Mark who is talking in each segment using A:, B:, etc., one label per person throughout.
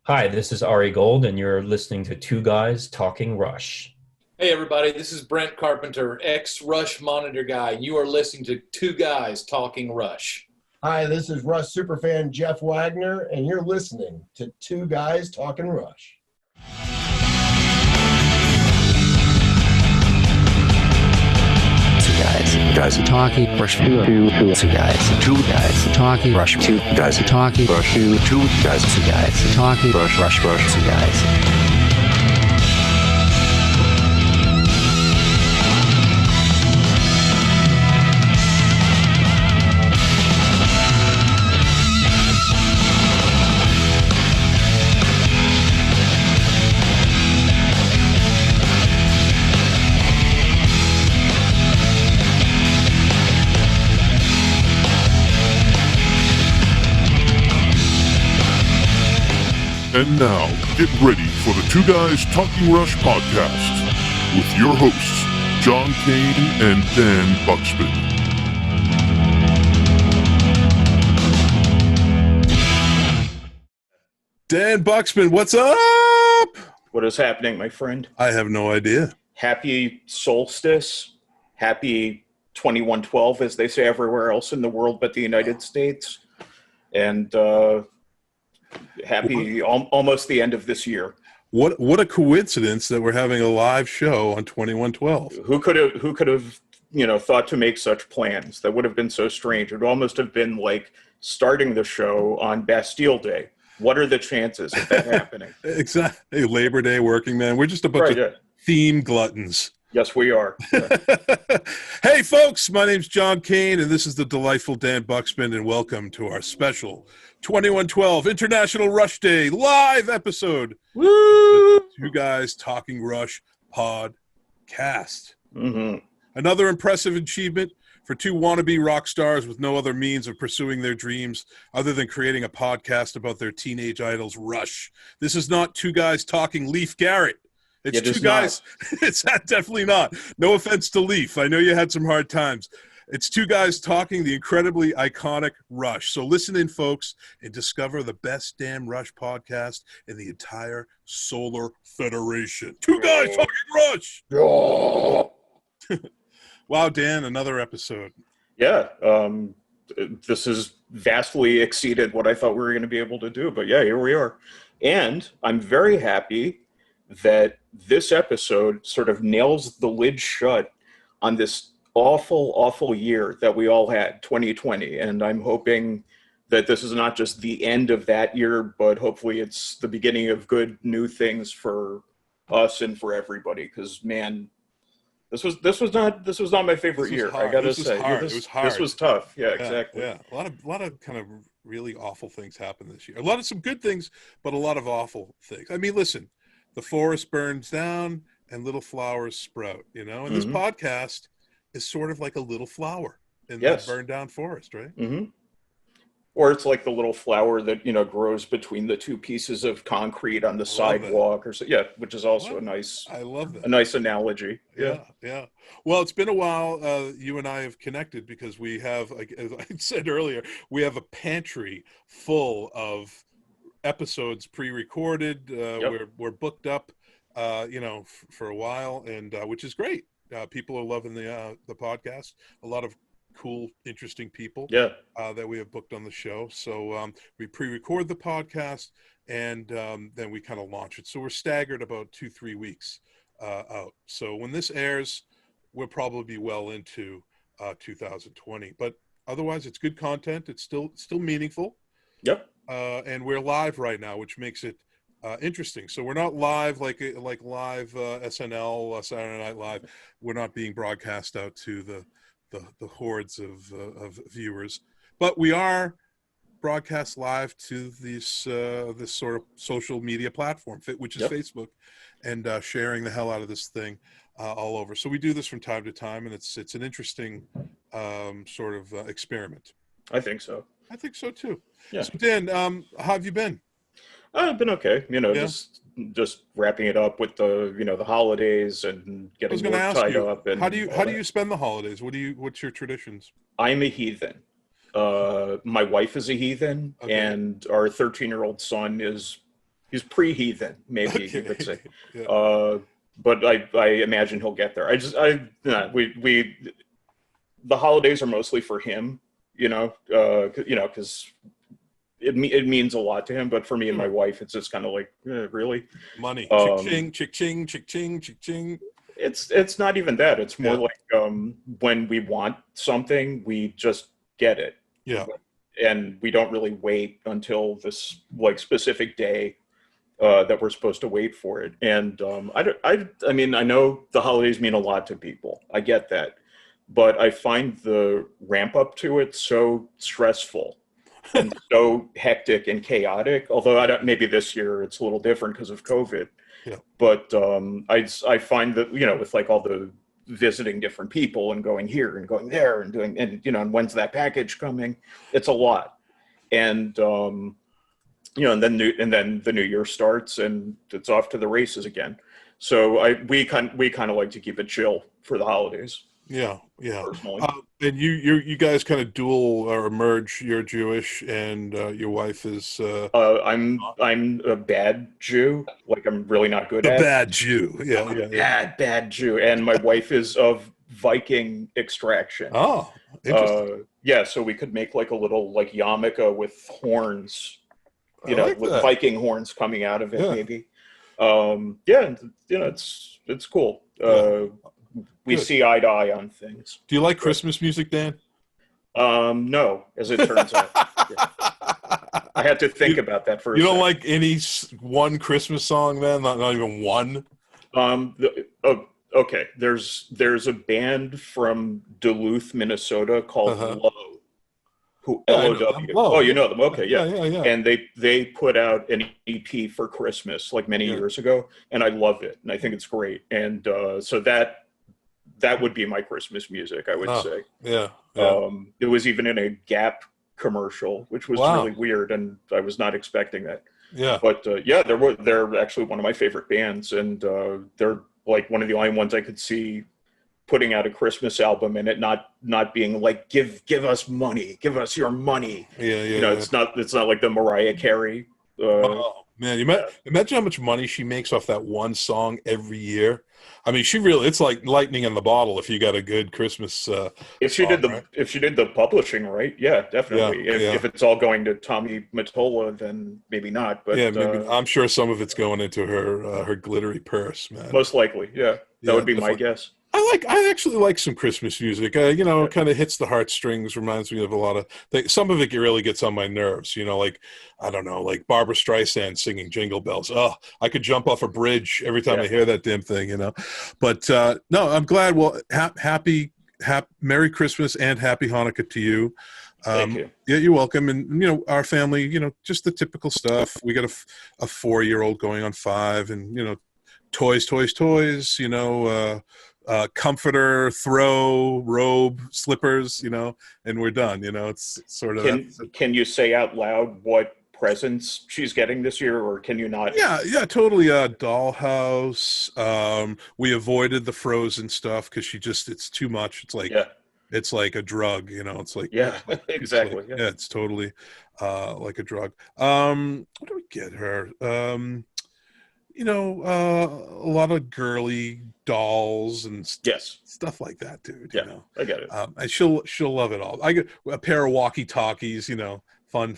A: Hi, this is Ari Gold, and you're listening to Two Guys Talking Rush.
B: Hey everybody, this is Brent Carpenter, ex-Rush monitor guy. You are listening to Two Guys Talking Rush.
C: Hi, this is Rush superfan Jeff Wagner, and you're listening to Two Guys Talking Rush.
D: Two guys talking rush. Two guys talking rush. Two guys talking rush. Two guys talking rush. Two guys.
E: And now, get ready for the Two Guys Talking Rush podcast with your hosts, John Kane and Dan Bukszpan.
F: Dan Bukszpan, what's up?
G: What is happening, my friend?
F: I have no idea.
G: Happy solstice. Happy 2112, as they say everywhere else in the world but the United States. And happy almost the end of this year.
F: What a coincidence that we're having a live show on 2112.
G: Who could have thought to make such plans? That would have been so strange. It would almost have been like starting the show on Bastille Day. What are the chances of that happening?
F: Exactly. Labor Day, working man. We're just a bunch of theme gluttons.
G: Yes, we are.
F: Hey, folks, my name's John Kane, and this is the delightful Dan Bukszpan, and welcome to our special 2112 International Rush Day live episode.
G: Woo!
F: Two Guys Talking Rush podcast.
G: Mm-hmm.
F: Another impressive achievement for two wannabe rock stars with no other means of pursuing their dreams other than creating a podcast about their teenage idols, Rush. This is not Two Guys Talking Leif Garrett. It's Two Guys. It's definitely not. No offense to Leif. I know you had some hard times. It's Two Guys Talking the incredibly iconic Rush. So listen in, folks, and discover the best damn Rush podcast in the entire Solar Federation. Two Guys Talking Rush. Wow, Dan, another episode.
G: Yeah, this has vastly exceeded what I thought we were going to be able to do. But yeah, here we are. And I'm very happy that this episode sort of nails the lid shut on this awful year that we all had, 2020. And I'm hoping that this is not just the end of that year, but hopefully it's the beginning of good new things for us and for everybody. Because man, this was not my favorite year. I gotta say,
F: it was hard.
G: This was tough. Yeah, exactly.
F: Yeah, a lot of kind of really awful things happened this year. A lot of some good things, but a lot of awful things. I mean, listen, the forest burns down and little flowers sprout. And this podcast is sort of like a little flower in that burned down forest, right?
G: Mm-hmm. Or it's like the little flower that grows between the two pieces of concrete on the sidewalk, or so. Yeah, which is also a nice.
F: I love that.
G: A nice analogy.
F: Yeah. Well, it's been a while. You and I have connected because we have, like as I said earlier, we have a pantry full of episodes pre-recorded. We're booked up, for a while, and which is great. People are loving the podcast. A lot of cool, interesting people that we have booked on the show. So we pre-record the podcast, and then we kind of launch it. So we're staggered about 2-3 weeks out. So when this airs, we'll probably be well into 2020. But otherwise, it's good content. It's still meaningful.
G: Yep.
F: And we're live right now, which makes it interesting. So we're not live like live SNL, Saturday Night Live. We're not being broadcast out to the hordes of viewers, but we are broadcast live to this sort of social media platform, which is Facebook, and sharing the hell out of this thing all over. So we do this from time to time, and it's an interesting sort of experiment.
G: I think so.
F: I think so too.
G: Yeah.
F: So Dan, how have you been?
G: I've been okay. Just wrapping it up with the holidays and getting work tied up. And
F: how do you spend the holidays? What's your traditions?
G: I'm a heathen. My wife is a heathen, and our 13-year-old son is He's pre-heathen, maybe you
F: Okay.
G: could say.
F: Yeah.
G: But I imagine he'll get there. The holidays are mostly for him, because it means a lot to him. But for me and my wife, it's just kind of like, really?
F: Money.
G: Um,
F: Chick-ching, chick-ching, chick-ching, chick-ching.
G: It's not even that. It's more
F: Yeah.
G: like when we want something, we just get it.
F: Yeah.
G: And we don't really wait until this like specific day that we're supposed to wait for it. And I mean, I know the holidays mean a lot to people. I get that. But I find the ramp up to it so stressful and so hectic and chaotic. Although maybe this year it's a little different because of COVID.
F: Yeah.
G: But I find that, with like all the visiting different people and going here and going there and doing, and when's that package coming? It's a lot. And, and then the new year starts and it's off to the races again. So we kind of like to keep it chill for the holidays.
F: Yeah, yeah.
G: Personally.
F: And you guys kind of dual or merge. You're Jewish, and your wife is
G: I'm a bad Jew. Like I'm really not good
F: the
G: at
F: bad Jew. Yeah, yeah.
G: bad Jew, and my wife is of Viking extraction.
F: Oh, interesting.
G: Yeah, so we could make like a little like yarmulke with horns,
F: I like
G: with
F: that.
G: Viking horns coming out of it,
F: Yeah.
G: maybe. It's cool.
F: Yeah.
G: We
F: Good.
G: see eye to eye on things.
F: Do you like Christmas music, Dan?
G: No, as it turns out. Yeah. I had to think about that for a
F: You don't
G: second.
F: like any one Christmas song, then? Not even one?
G: Okay. There's a band from Duluth, Minnesota called
F: Uh-huh.
G: Low, who
F: Yeah, I know
G: LOW.
F: them. Low,
G: Oh, you
F: yeah.
G: know them? Okay, yeah.
F: Yeah.
G: And they put out an EP for Christmas like many
F: Yeah.
G: years ago, and I love it, and I think it's great. And so that would be my Christmas music, I would
F: Oh,
G: say.
F: yeah.
G: It was even in a Gap commercial, which was
F: Wow.
G: really weird, and I was not expecting that.
F: Yeah.
G: But they're actually one of my favorite bands, and they're like one of the only ones I could see putting out a Christmas album and it not being like give us money, give us your money.
F: Yeah.
G: It's not like the Mariah Carey.
F: Oh man, imagine how much money she makes off that one song every year. I mean, it's like lightning in the bottle if you got a good Christmas.
G: If she
F: song,
G: did
F: right?
G: if she did the publishing right, yeah, definitely.
F: Yeah.
G: If it's all going to Tommy Mottola, then maybe not. But
F: Yeah, maybe I'm sure some of it's going into her glittery purse, man.
G: most likely, yeah. That would be my
F: definitely.
G: guess.
F: I actually like some Christmas music. It kind of hits the heartstrings, reminds me of a lot of things. Some of it really gets on my nerves, like, I don't know, like Barbara Streisand singing Jingle Bells. Oh, I could jump off a bridge every time I hear that damn thing, But no, I'm glad. Well, happy Merry Christmas and Happy Hanukkah to you.
G: Thank you.
F: Yeah, you're welcome. And, our family, just the typical stuff. We got a 4-year-old going on 5 and, toys, comforter, throw, robe, slippers, and we're done. It's sort of
G: Can you say out loud what presents she's getting this year, or can you not?
F: Yeah, totally. Dollhouse. We avoided the Frozen stuff because it's too much. It's like it's like a drug, It's like
G: Exactly.
F: It's like, it's totally like a drug. What do we get her? A lot of girly dolls and stuff like that, dude.
G: I get it.
F: And she'll love it all. I get a pair of walkie-talkies, fun.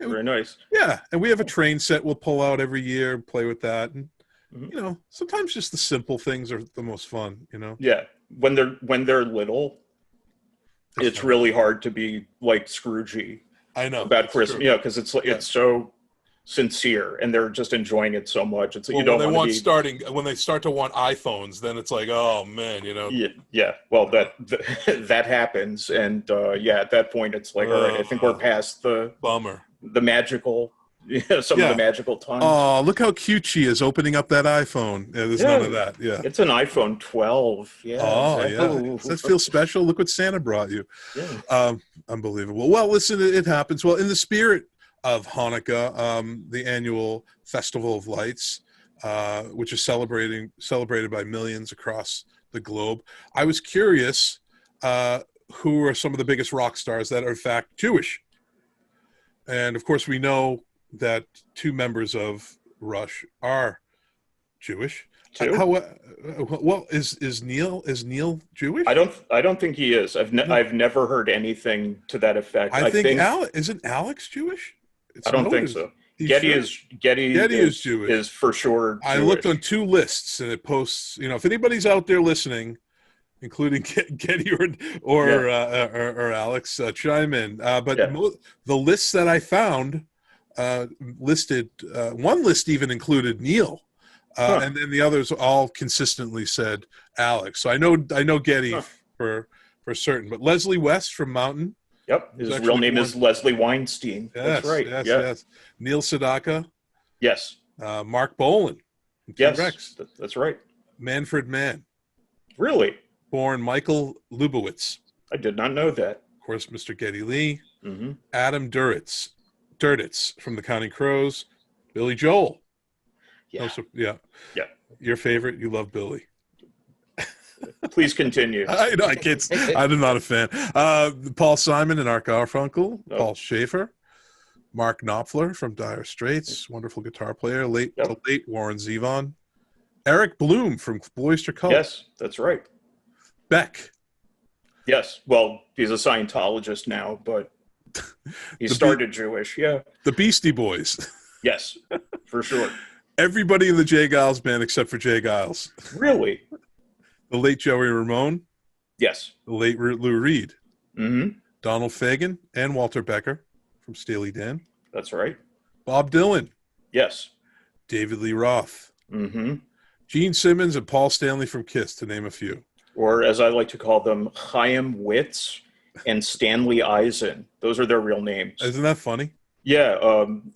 G: Very nice.
F: Yeah, and we have a train set we'll pull out every year and play with that. And sometimes just the simple things are the most fun.
G: Yeah, when they're little, it's really hard to be like Scroogey.
F: I know
G: about Christmas, because it's so sincere and they're just enjoying it so much. It's like
F: when they start to want iPhones, then it's like, oh man,
G: Yeah. Well, that happens, and at that point it's like, all right, I think we're past the
F: bummer,
G: the magical, some of the magical times.
F: Oh, look how cute she is opening up that iPhone. Yeah, there's none of that. Yeah,
G: it's an iPhone 12. Yeah.
F: Oh,
G: exactly.
F: yeah. Does that feel special? Look what Santa brought you.
G: Yeah.
F: Unbelievable. Well, listen, it happens. Well, in the spirit of Hanukkah, the annual Festival of Lights, which is celebrated by millions across the globe. I was curious, who are some of the biggest rock stars that are in fact Jewish? And of course, we know that two members of Rush are Jewish.
G: Two?
F: Well, is Neil Jewish?
G: I don't think he is. I've never heard anything to that effect.
F: I think isn't Alex Jewish?
G: I don't think so. Getty is Jewish. Is for sure Jewish.
F: I looked on two lists, and it posts. If anybody's out there listening, including Getty or Alex, chime in. But the lists that I found listed one list even included Neil, and then the others all consistently said Alex. So I know Getty for certain. But Leslie West from Mountain.
G: Yep, his real name is Leslie Weinstein.
F: Yes,
G: that's right.
F: Yes. Neil Sedaka.
G: Yes.
F: Mark Bolan.
G: Yes, that's right.
F: Manfred Mann.
G: Really?
F: Born Michael Lubowitz.
G: I did not know that.
F: Of course, Mr. Geddy Lee.
G: Mm-hmm.
F: Adam Duritz from the Counting Crows. Billy Joel.
G: Yeah.
F: Yeah. Your favorite? You love Billy.
G: Please continue.
F: I know, I'm not a fan. Paul Simon and Art Garfunkel. Oh. Paul Schaefer. Mark Knopfler from Dire Straits. Wonderful guitar player. The late Warren Zevon. Eric Bloom from Cloister Cult.
G: Yes, that's right.
F: Beck.
G: Yes. Well, he's a Scientologist now, but he started Jewish. Yeah.
F: The Beastie Boys.
G: Yes, for sure.
F: Everybody in the Jay Giles band except for Jay Giles.
G: Really?
F: The late Joey Ramone.
G: Yes.
F: The late Lou Reed.
G: Mm-hmm.
F: Donald Fagen and Walter Becker from Steely Dan.
G: That's right.
F: Bob Dylan.
G: Yes.
F: David Lee Roth.
G: Mm-hmm.
F: Gene Simmons and Paul Stanley from Kiss, to name a few.
G: Or, as I like to call them, Chaim Witz and Stanley Eisen. Those are their real names.
F: Isn't that funny?
G: Yeah.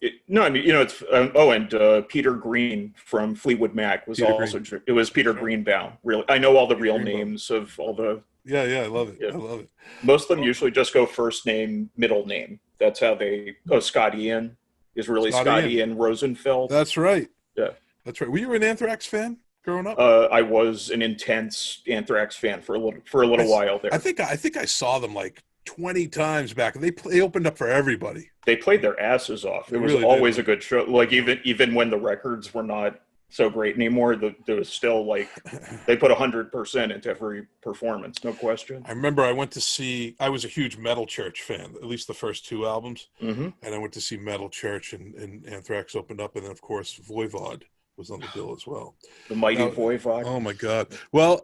G: It's and Peter Green from Fleetwood Mac was it was Peter Greenbaum. Really, I know all the real names of all the.
F: Yeah, I love it. Yeah. I love it.
G: Most of them usually just go first name, middle name. That's how they. Oh, Scott Ian is really Scott Ian Rosenfeld.
F: That's right.
G: Yeah,
F: that's right. Were you an Anthrax fan growing up?
G: I was an intense Anthrax fan for a little while there.
F: I think I saw them like 20 times back, and they opened up for everybody.
G: They played their asses off. It was really always a good show. Like even when the records were not so great anymore, there was still like they put 100% into every performance, no question.
F: I remember I was a huge Metal Church fan, at least the first two albums,
G: mm-hmm.
F: and I went to see Metal Church, and Anthrax opened up, and then of course Voivod was on the bill as well.
G: The mighty Voivod.
F: Oh my God. Well,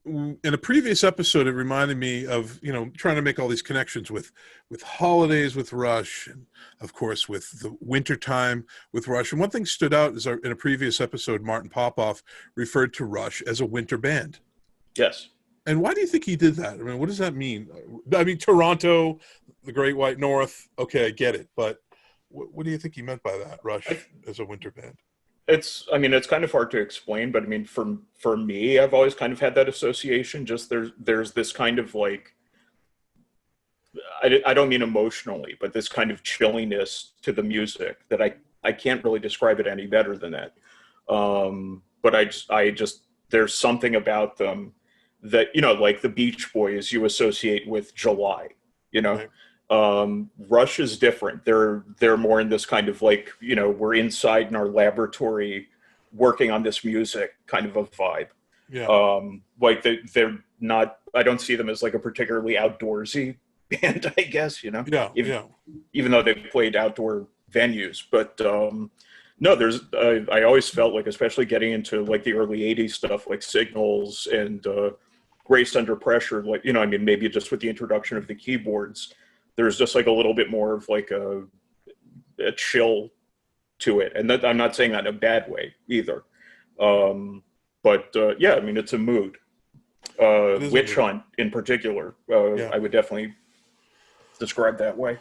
F: in a previous episode, it reminded me of, trying to make all these connections with holidays with Rush, and of course with the wintertime with Rush. And one thing stood out is in a previous episode, Martin Popoff referred to Rush as a winter band.
G: Yes.
F: And why do you think he did that? I mean, what does that mean? I mean, Toronto, the Great White North, okay, I get it. But what do you think he meant by that, Rush as a winter band?
G: It's kind of hard to explain, but I mean, for me, I've always kind of had that association. Just there's this kind of like, I don't mean emotionally, but this kind of chilliness to the music that I can't really describe it any better than that. But I just there's something about them that, like the Beach Boys you associate with July, Right. Rush is different. They're more in this kind of like, we're inside in our laboratory working on this music kind of a vibe.
F: Yeah.
G: Like they're not, I don't see them as like a particularly outdoorsy band, I guess,
F: Yeah.
G: Even though they played outdoor venues, but, no, I always felt like, especially getting into like the early 80s stuff, like Signals and, Graced Under Pressure, like, maybe just with the introduction of the keyboards, there's just like a little bit more of like a chill to it. And I'm not saying that in a bad way either. But it's a mood. Witch Hunt in particular, I would definitely describe that way.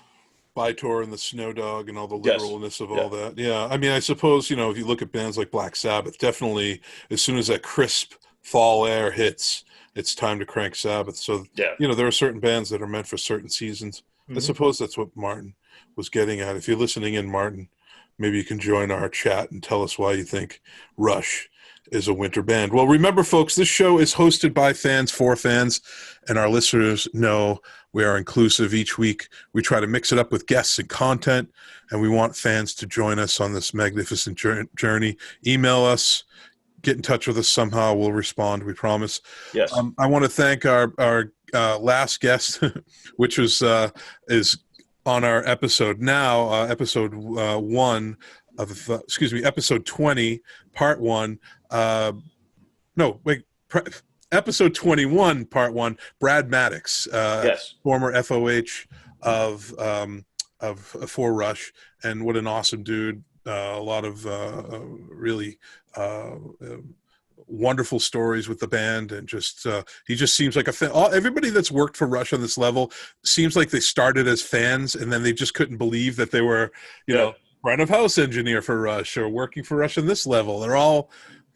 F: Bytor and the Snow Dog and all the literalness of all that. Yeah. I mean, I suppose, if you look at bands like Black Sabbath, definitely as soon as that crisp fall air hits, it's time to crank Sabbath. So, there are certain bands that are meant for certain seasons. Mm-hmm. I suppose that's what Martin was getting at. If you're listening in, Martin, maybe you can join our chat and tell us why you think Rush is a winter band. Well, remember, folks, this show is hosted by fans for fans, and our listeners know we are inclusive. Each week, we try to mix it up with guests and content, and we want fans to join us on this magnificent journey. Email us, get in touch with us somehow. We'll respond, we promise.
G: Yes.
F: I want to thank our last guest, which was is on our episode now, episode 1 of episode 20, part 1. Episode 21, part 1. Brad Maddox,
G: Yes.
F: former FOH of For Rush, and what an awesome dude. A lot of really wonderful stories with the band, and just he just seems like a fan. Everybody that's worked for Rush on this level seems like they started as fans, and then they just couldn't believe that they were, you know, front of house engineer for Rush or working for Rush on this level.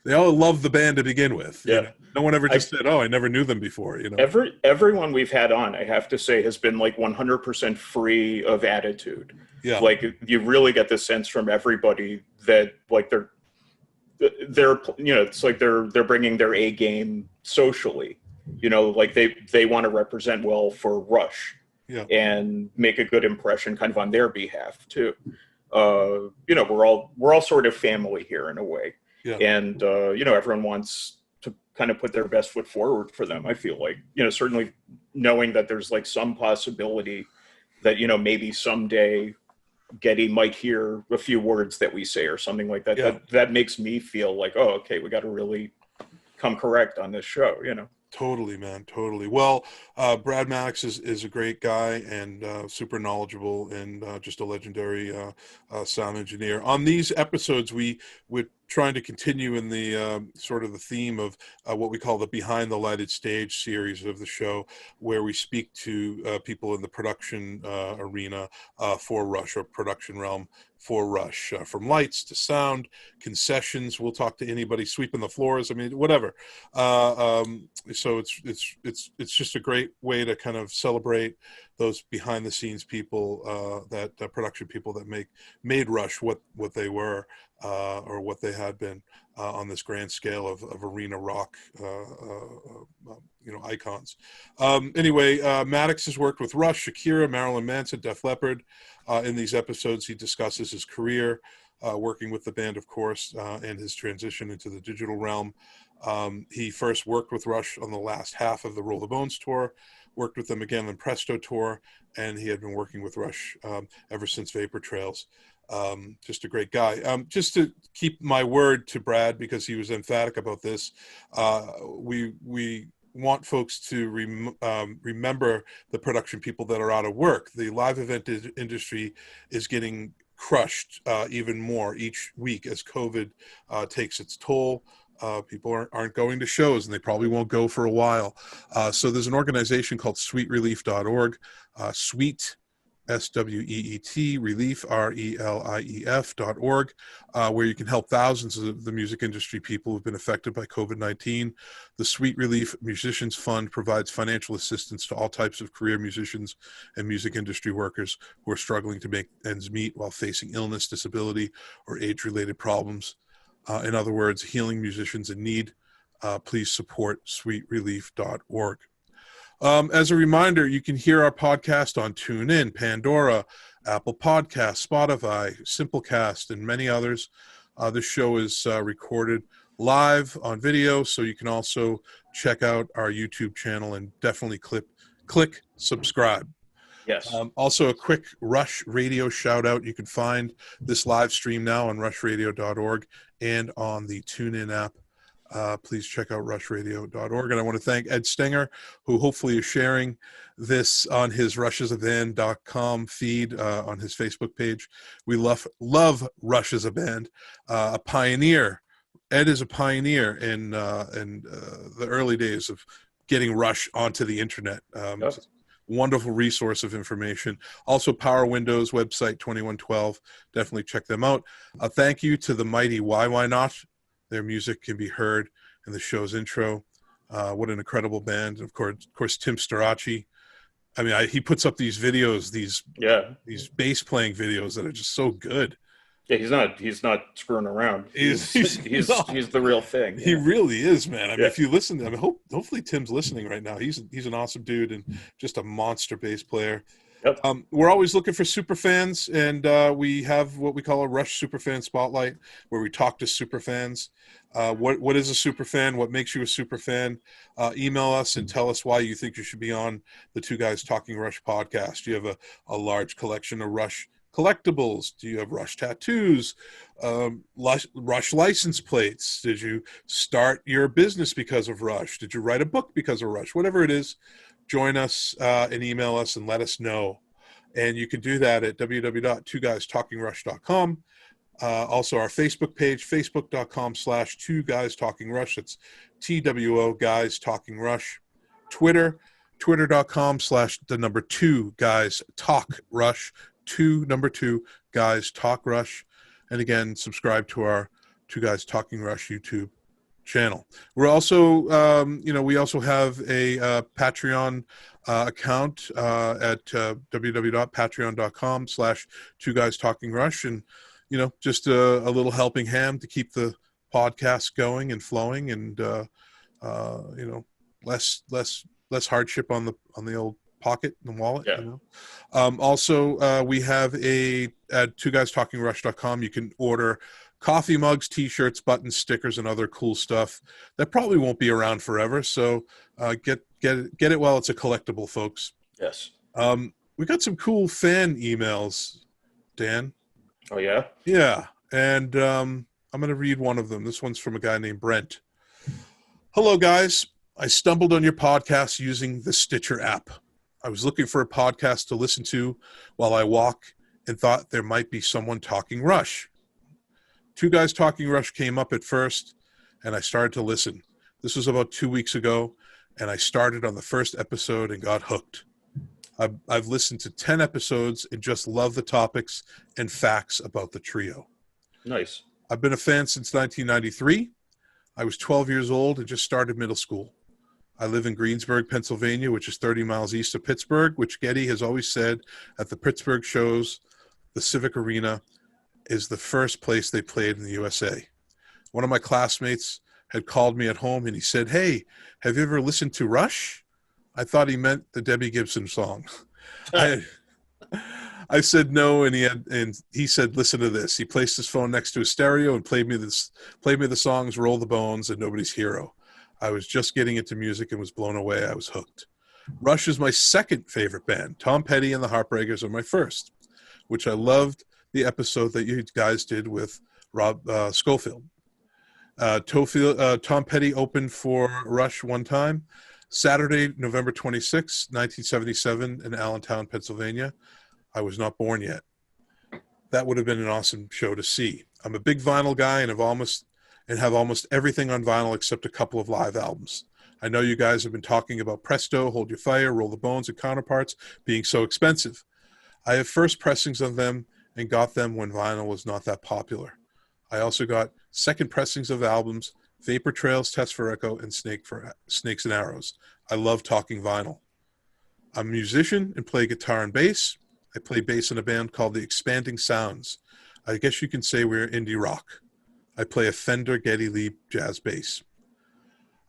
F: They all love the band to begin with.
G: Yeah.
F: You know? No one ever just said, "Oh, I never knew them before." You know,
G: everyone we've had on, I have to say, has been like 100% free of attitude.
F: Yeah.
G: Like, you really get the sense from everybody that like they're you know, it's like they're bringing their A game socially. You know, like they want to represent well for Rush.
F: Yeah.
G: And make a good impression kind of on their behalf too. You know, we're all sort of family here in a way.
F: Yeah.
G: And you know, everyone wants to kind of put their best foot forward for them. I feel like, you know, certainly knowing that there's like some possibility that, you know, maybe someday Getty might hear a few words that we say or something like that.
F: Yeah.
G: That makes me feel like, oh, okay, we got to really come correct on this show, you know.
F: Totally, man. Totally. Well, Brad Maddox is a great guy and super knowledgeable and just a legendary sound engineer. On these episodes, we're trying to continue in the sort of the theme of what we call the Behind the Lighted Stage series of the show, where we speak to people in the production arena for Rush, or production realm for Rush, from lights to sound, concessions. We'll talk to anybody sweeping the floors. I mean, whatever. So it's just a great way to kind of celebrate those behind the scenes people, that production people that made Rush what they were, or what they had been, on this grand scale of arena rock, you know, icons. Anyway, Maddox has worked with Rush, Shakira, Marilyn Manson, Def Leppard. In these episodes, he discusses his career, working with the band, of course, and his transition into the digital realm. He first worked with Rush on the last half of the Roll the Bones tour, worked with them again on Presto tour, and he had been working with Rush ever since Vapor Trails. Just a great guy. Just to keep my word to Brad, because he was emphatic about this, we want folks to remember the production people that are out of work. The live event industry is getting crushed even more each week as COVID takes its toll. People aren't going to shows, and they probably won't go for a while. So there's an organization called sweetrelief.org, Sweet, SWEET, Relief, RELIEF.org, where you can help thousands of the music industry people who've been affected by COVID-19. The Sweet Relief Musicians Fund provides financial assistance to all types of career musicians and music industry workers who are struggling to make ends meet while facing illness, disability, or age-related problems. In other words, healing musicians in need. Please support sweetrelief.org. As a reminder, you can hear our podcast on TuneIn, Pandora, Apple Podcasts, Spotify, Simplecast, and many others. This show is recorded live on video, so you can also check out our YouTube channel and definitely click subscribe.
G: Yes.
F: Also, a quick Rush Radio shout out. You can find this live stream now on rushradio.org and on the TuneIn app. Please check out rushradio.org. And I want to thank Ed Stenger, who hopefully is sharing this on his rushasaband.com feed, on his Facebook page. We love Rush as a band, a pioneer. Ed is a pioneer in the early days of getting Rush onto the internet.
G: Yes.
F: Wonderful resource of information. Also, Power Windows website 2112. Definitely check them out. Thank you to the mighty Why Not. Their music can be heard in the show's intro. What an incredible band. And of course, Tim Starace. I mean, he puts up these videos, these bass playing videos that are just so good.
G: Yeah, he's not screwing around. He's
F: No.
G: he's the real thing.
F: He
G: Yeah.
F: really is, man. I mean,
G: Yeah.
F: if you listen to him, hopefully Tim's listening right now. He's an awesome dude and just a monster bass player.
G: Yep.
F: We're always looking for super fans, and we have what we call a Rush Superfan Spotlight, where we talk to super fans. What is a super fan? What makes you a super fan? Email us and tell us why you think you should be on the Two Guys Talking Rush podcast. Do you have a large collection of Rush collectibles? Do you have Rush tattoos? Rush license plates? Did you start your business because of Rush? Did you write a book because of Rush? Whatever it is, join us and email us and let us know. And you can do that at www.twoguystalkingrush.com. Also our Facebook page, facebook.com/2guystalkingrush. That's TWO Guys Talking Rush. Twitter.com/2 Guys Talk Rush. 2 Guys Talk Rush. And again, subscribe to our Two Guys Talking Rush YouTube channel. We're also, we also have a Patreon account at www.patreon.com/2 Guys Talking Rush. And, just a little helping hand to keep the podcast going and flowing, and, less hardship on the old pocket and wallet.
G: Yeah.
F: Also, we have at 2guystalkingrush.com, you can order coffee mugs, t-shirts, buttons, stickers, and other cool stuff that probably won't be around forever. So get it while it's a collectible, folks.
G: Yes.
F: We got some cool fan emails, Dan.
G: Oh yeah.
F: Yeah, and I'm going to read one of them. This one's from a guy named Brent. Hello, guys. I stumbled on your podcast using the Stitcher app. I was looking for a podcast to listen to while I walk and thought there might be someone talking Rush. Two Guys Talking Rush came up at first, and I started to listen. This was about 2 weeks ago, and I started on the first episode and got hooked. I've listened to 10 episodes and just love the topics and facts about the trio.
G: Nice.
F: I've been a fan since 1993. I was 12 years old and just started middle school. I live in Greensburg, Pennsylvania, which is 30 miles east of Pittsburgh, which Getty has always said at the Pittsburgh shows, the Civic Arena is the first place they played in the USA. One of my classmates had called me at home and he said, "Hey, have you ever listened to Rush?" I thought he meant the Debbie Gibson song. I said no, and he said, "Listen to this." He placed his phone next to his stereo and played me the songs "Roll the Bones" and "Nobody's Hero." I was just getting into music and was blown away. I was hooked. Rush is my second favorite band. Tom Petty and the Heartbreakers are my first, which I loved the episode that you guys did with Rob Schofield. Tom Petty opened for Rush one time, Saturday, November 26, 1977 in Allentown, Pennsylvania. I was not born yet. That would have been an awesome show to see. I'm a big vinyl guy and have almost everything on vinyl except a couple of live albums. I know you guys have been talking about Presto, Hold Your Fire, Roll the Bones, and Counterparts being so expensive. I have first pressings of them and got them when vinyl was not that popular. I also got second pressings of albums, Vapor Trails, Test for Echo, and Snakes and Arrows. I love talking vinyl. I'm a musician and play guitar and bass. I play bass in a band called the Expanding Sounds. I guess you can say we're indie rock. I play a Fender Geddy Lee jazz bass.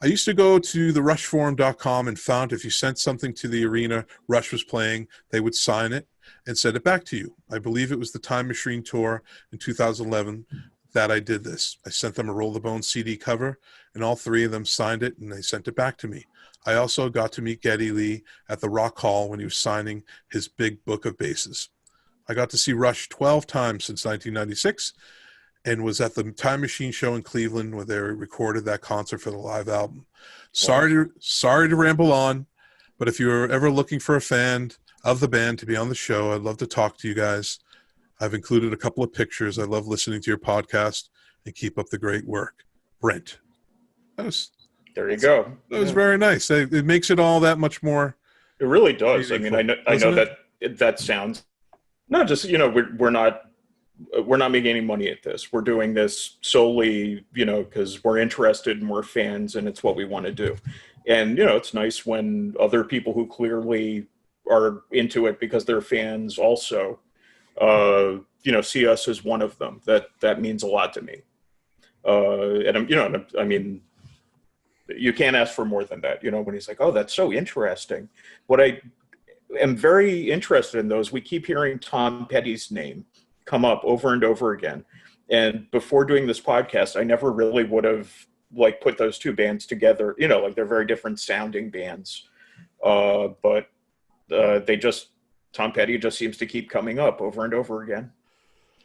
F: I used to go to the rushforum.com and found if you sent something to the arena Rush was playing, they would sign it and send it back to you. I believe it was the Time Machine tour in 2011 that I did this. I sent them a Roll the Bones CD cover, and all three of them signed it, and they sent it back to me. I also got to meet Geddy Lee at the Rock Hall when he was signing his big book of basses. I got to see Rush 12 times since 1996 and was at the Time Machine show in Cleveland where they recorded that concert for the live album. Sorry to ramble on, but if you're ever looking for a fan of the band to be on the show, I'd love to talk to you guys. I've included a couple of pictures. I love listening to your podcast and keep up the great work. Brent.
G: There you go.
F: That was very nice. It makes it all that much more.
G: It really does. I mean, I know that sounds not just, we're not making any money at this. We're doing this solely, because we're interested and we're fans and it's what we want to do. And, it's nice when other people who clearly are into it because they're fans also see us as one of them. That means a lot to me. And I mean, you can't ask for more than that. When he's like, "Oh, that's so interesting." What I am very interested in, though, is we keep hearing Tom Petty's name come up over and over again. And before doing this podcast, I never really would have put those two bands together. They're very different sounding bands, but Tom Petty just seems to keep coming up over and over again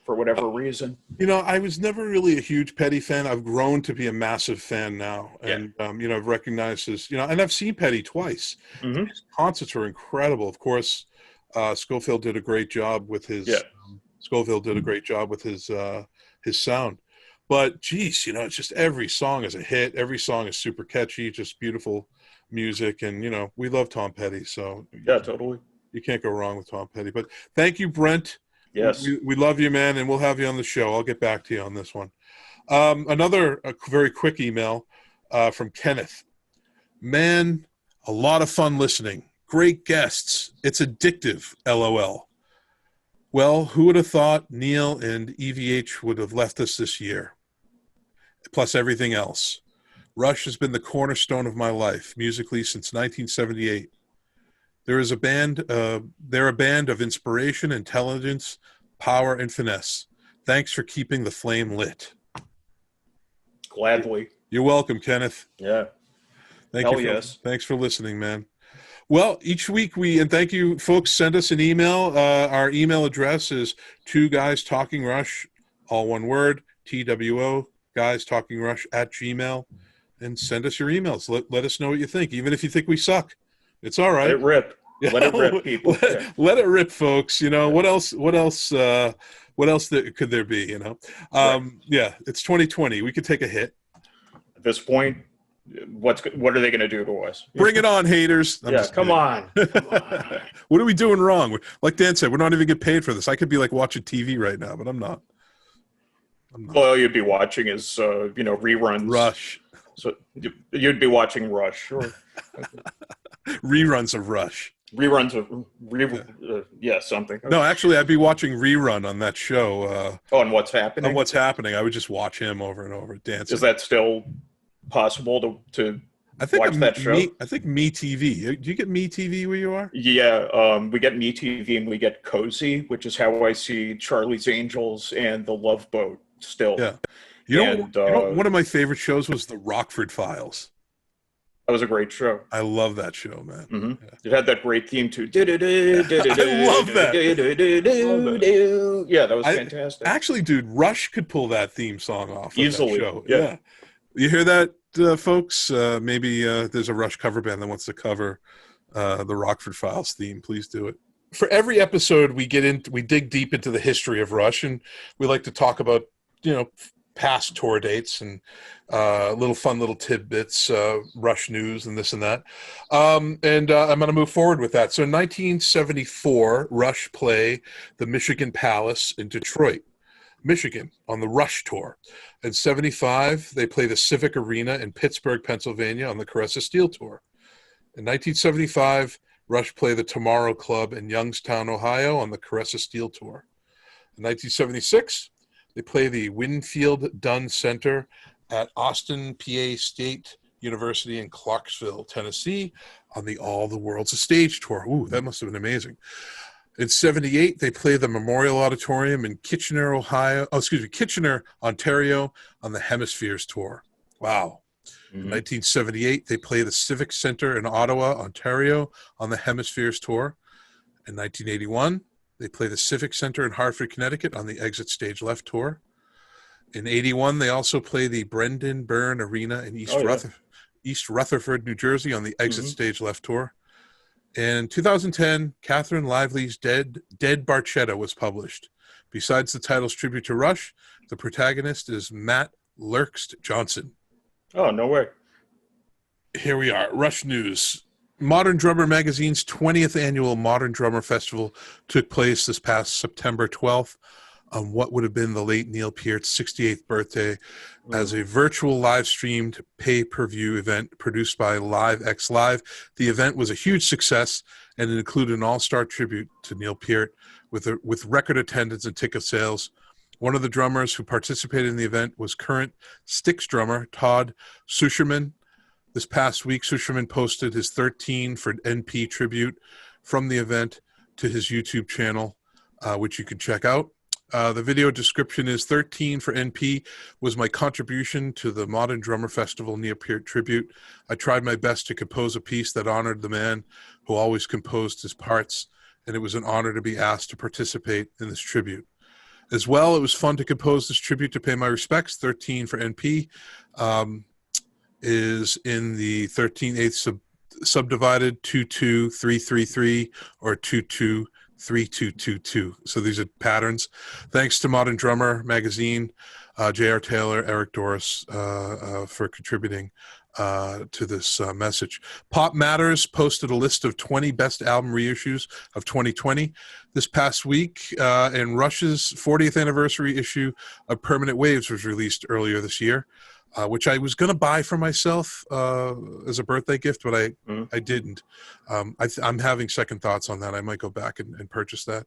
G: for whatever reason.
F: I was never really a huge Petty fan. I've grown to be a massive fan now. And, I've recognized his, and I've seen Petty twice.
G: Mm-hmm.
F: His concerts are incredible. Of course, Scofield did a great job with his, his sound. But geez, it's just every song is a hit. Every song is super catchy, just beautiful music. And, we love Tom Petty. So
G: yeah, totally.
F: You can't go wrong with Tom Petty. But thank you, Brent.
G: Yes.
F: We love you, man, and we'll have you on the show. I'll get back to you on this one. Another very quick email from Kenneth. Man, a lot of fun listening. Great guests. It's addictive, LOL. Well, who would have thought Neil and EVH would have left us this year? Plus everything else. Rush has been the cornerstone of my life, musically, since 1978. They're a band of inspiration, intelligence, power, and finesse. Thanks for keeping the flame lit.
G: Gladly.
F: You're welcome, Kenneth.
G: Yeah.
F: Yes. Thanks for listening, man. Well, each week and thank you, folks, send us an email. Our email address is 2guystalkingrush, all one word, TWO, guystalkingrush @gmail.com, and send us your emails. Let us know what you think, even if you think we suck. It's all right.
G: Let it rip. Let it rip, people.
F: Let it rip, folks. What else could there be? Yeah, it's 2020. We could take a hit.
G: At this point, what are they going to do to us?
F: Bring it on, haters.
G: Come on.
F: What are we doing wrong? Like Dan said, we're not even getting paid for this. I could be watching TV right now, but I'm not.
G: All you'd be watching is reruns.
F: Rush.
G: So you'd be watching Rush. Sure.
F: Reruns of Rush.
G: Reruns of something.
F: No, actually, I'd be watching Rerun on that show.
G: On What's Happening?
F: On What's Happening. I would just watch him over and over dancing.
G: Is that still possible to watch that show?
F: I think MeTV. Do you get MeTV where you are?
G: Yeah, we get MeTV and we get Cozy, which is how I see Charlie's Angels and The Love Boat still.
F: Yeah. One of my favorite shows was The Rockford Files.
G: That was a great show.
F: I love that show, man.
G: Mm-hmm. Yeah. It had that great theme too.
F: I love that.
G: Yeah, that was fantastic.
F: Actually, dude, Rush could pull that theme song off
G: easily.
F: Of that show.
G: Yeah.
F: You hear that, folks? Maybe there's a Rush cover band that wants to cover the Rockford Files theme. Please do it. For every episode, we dig deep into the history of Rush, and we like to talk about past tour dates and little tidbits, Rush news and this and that. I'm going to move forward with that. So in 1974, Rush play the Michigan Palace in Detroit, Michigan on the Rush tour. In 75, they play the Civic Arena in Pittsburgh, Pennsylvania on the Caressa Steel tour. In 1975, Rush play the Tomorrow Club in Youngstown, Ohio on the Caressa Steel tour. In 1976, they play the Winfield Dunn Center at Austin, PA State University in Clarksville, Tennessee on the All the World's a Stage tour. Ooh, that must have been amazing. In 78, they play the Memorial Auditorium in Kitchener, Ontario on the Hemispheres tour. Wow. In 1978, they play the Civic Center in Ottawa, Ontario on the Hemispheres tour. In 1981, they play the Civic Center in Hartford, Connecticut on the Exit Stage Left tour. In 81, they also play the Brendan Byrne Arena in East Rutherford, New Jersey on the Exit Stage Left tour. In 2010, Catherine Lively's Dead Barchetta was published. Besides the title's tribute to Rush, the protagonist is Matt Lurkst Johnson.
G: Oh, no way.
F: Here we are. Rush News. Modern Drummer Magazine's 20th annual Modern Drummer Festival took place this past September 12th on what would have been the late Neil Peart's 68th birthday as a virtual live-streamed pay-per-view event produced by Live X Live. The event was a huge success, and it included an all-star tribute to Neil Peart with record attendance and ticket sales. One of the drummers who participated in the event was current Styx drummer Todd Sucherman. This past week, Sucherman posted his 13 for NP tribute from the event to his YouTube channel, which you can check out. The video description is 13 for NP was my contribution to the Modern Drummer Festival Neil Peart tribute. I tried my best to compose a piece that honored the man who always composed his parts, and it was an honor to be asked to participate in this tribute. As well, it was fun to compose this tribute to pay my respects. 13 for NP is in the 13/8 subdivided 22333 or 223222. So these are patterns. Thanks to Modern Drummer Magazine, J.R. Taylor, Eric Doris for contributing to this message. Pop Matters posted a list of 20 best album reissues of 2020 this past week, and Rush's 40th anniversary issue of Permanent Waves was released earlier this year, which I was going to buy for myself as a birthday gift, but I didn't. I'm having second thoughts on that. I might go back and purchase that.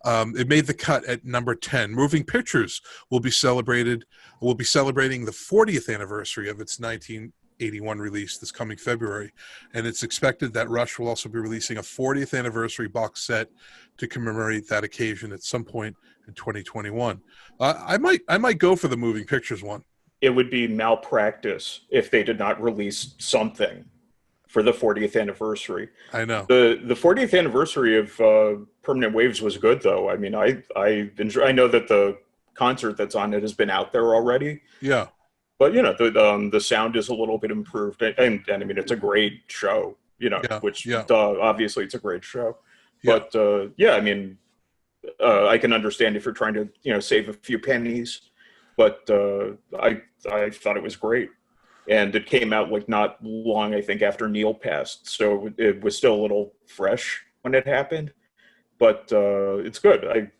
F: It made the cut at number 10. Moving Pictures will be celebrating the 40th anniversary of its 1981 release this coming February, and it's expected that Rush will also be releasing a 40th anniversary box set to commemorate that occasion at some point in 2021. I might go for the Moving Pictures one.
G: It would be malpractice if they did not release something for the 40th anniversary.
F: I know.
G: The 40th anniversary of Permanent Waves was good, though. I mean, I know that the concert that's on it has been out there already.
F: Yeah.
G: But, you know, the sound is a little bit improved. And I mean, it's a great show, you know, obviously it's a great show.
F: Yeah.
G: But, I mean, I can understand if you're trying to, you know, save a few pennies. But I thought it was great. And it came out like not long, I think, after Neil passed. So it was still a little fresh when it happened. But it's good.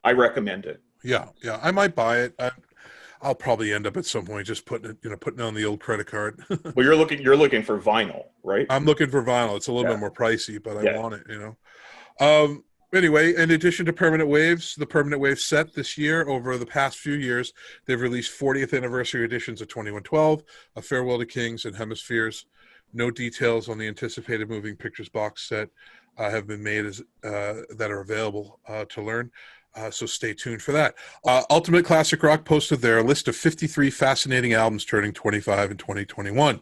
G: I recommend it.
F: Yeah. I might buy it. I'll probably end up at some point just putting it on the old credit card.
G: Well, you're looking for vinyl, right?
F: I'm looking for vinyl. It's a little bit more pricey, but I want it, you know. Anyway, in addition to Permanent Waves, the Permanent Waves set this year, over the past few years, they've released 40th anniversary editions of 2112, A Farewell to Kings, and Hemispheres. No details on the anticipated Moving Pictures box set have been made that are available to learn. So stay tuned for that. Ultimate Classic Rock posted their list of 53 fascinating albums turning 25 in 2021.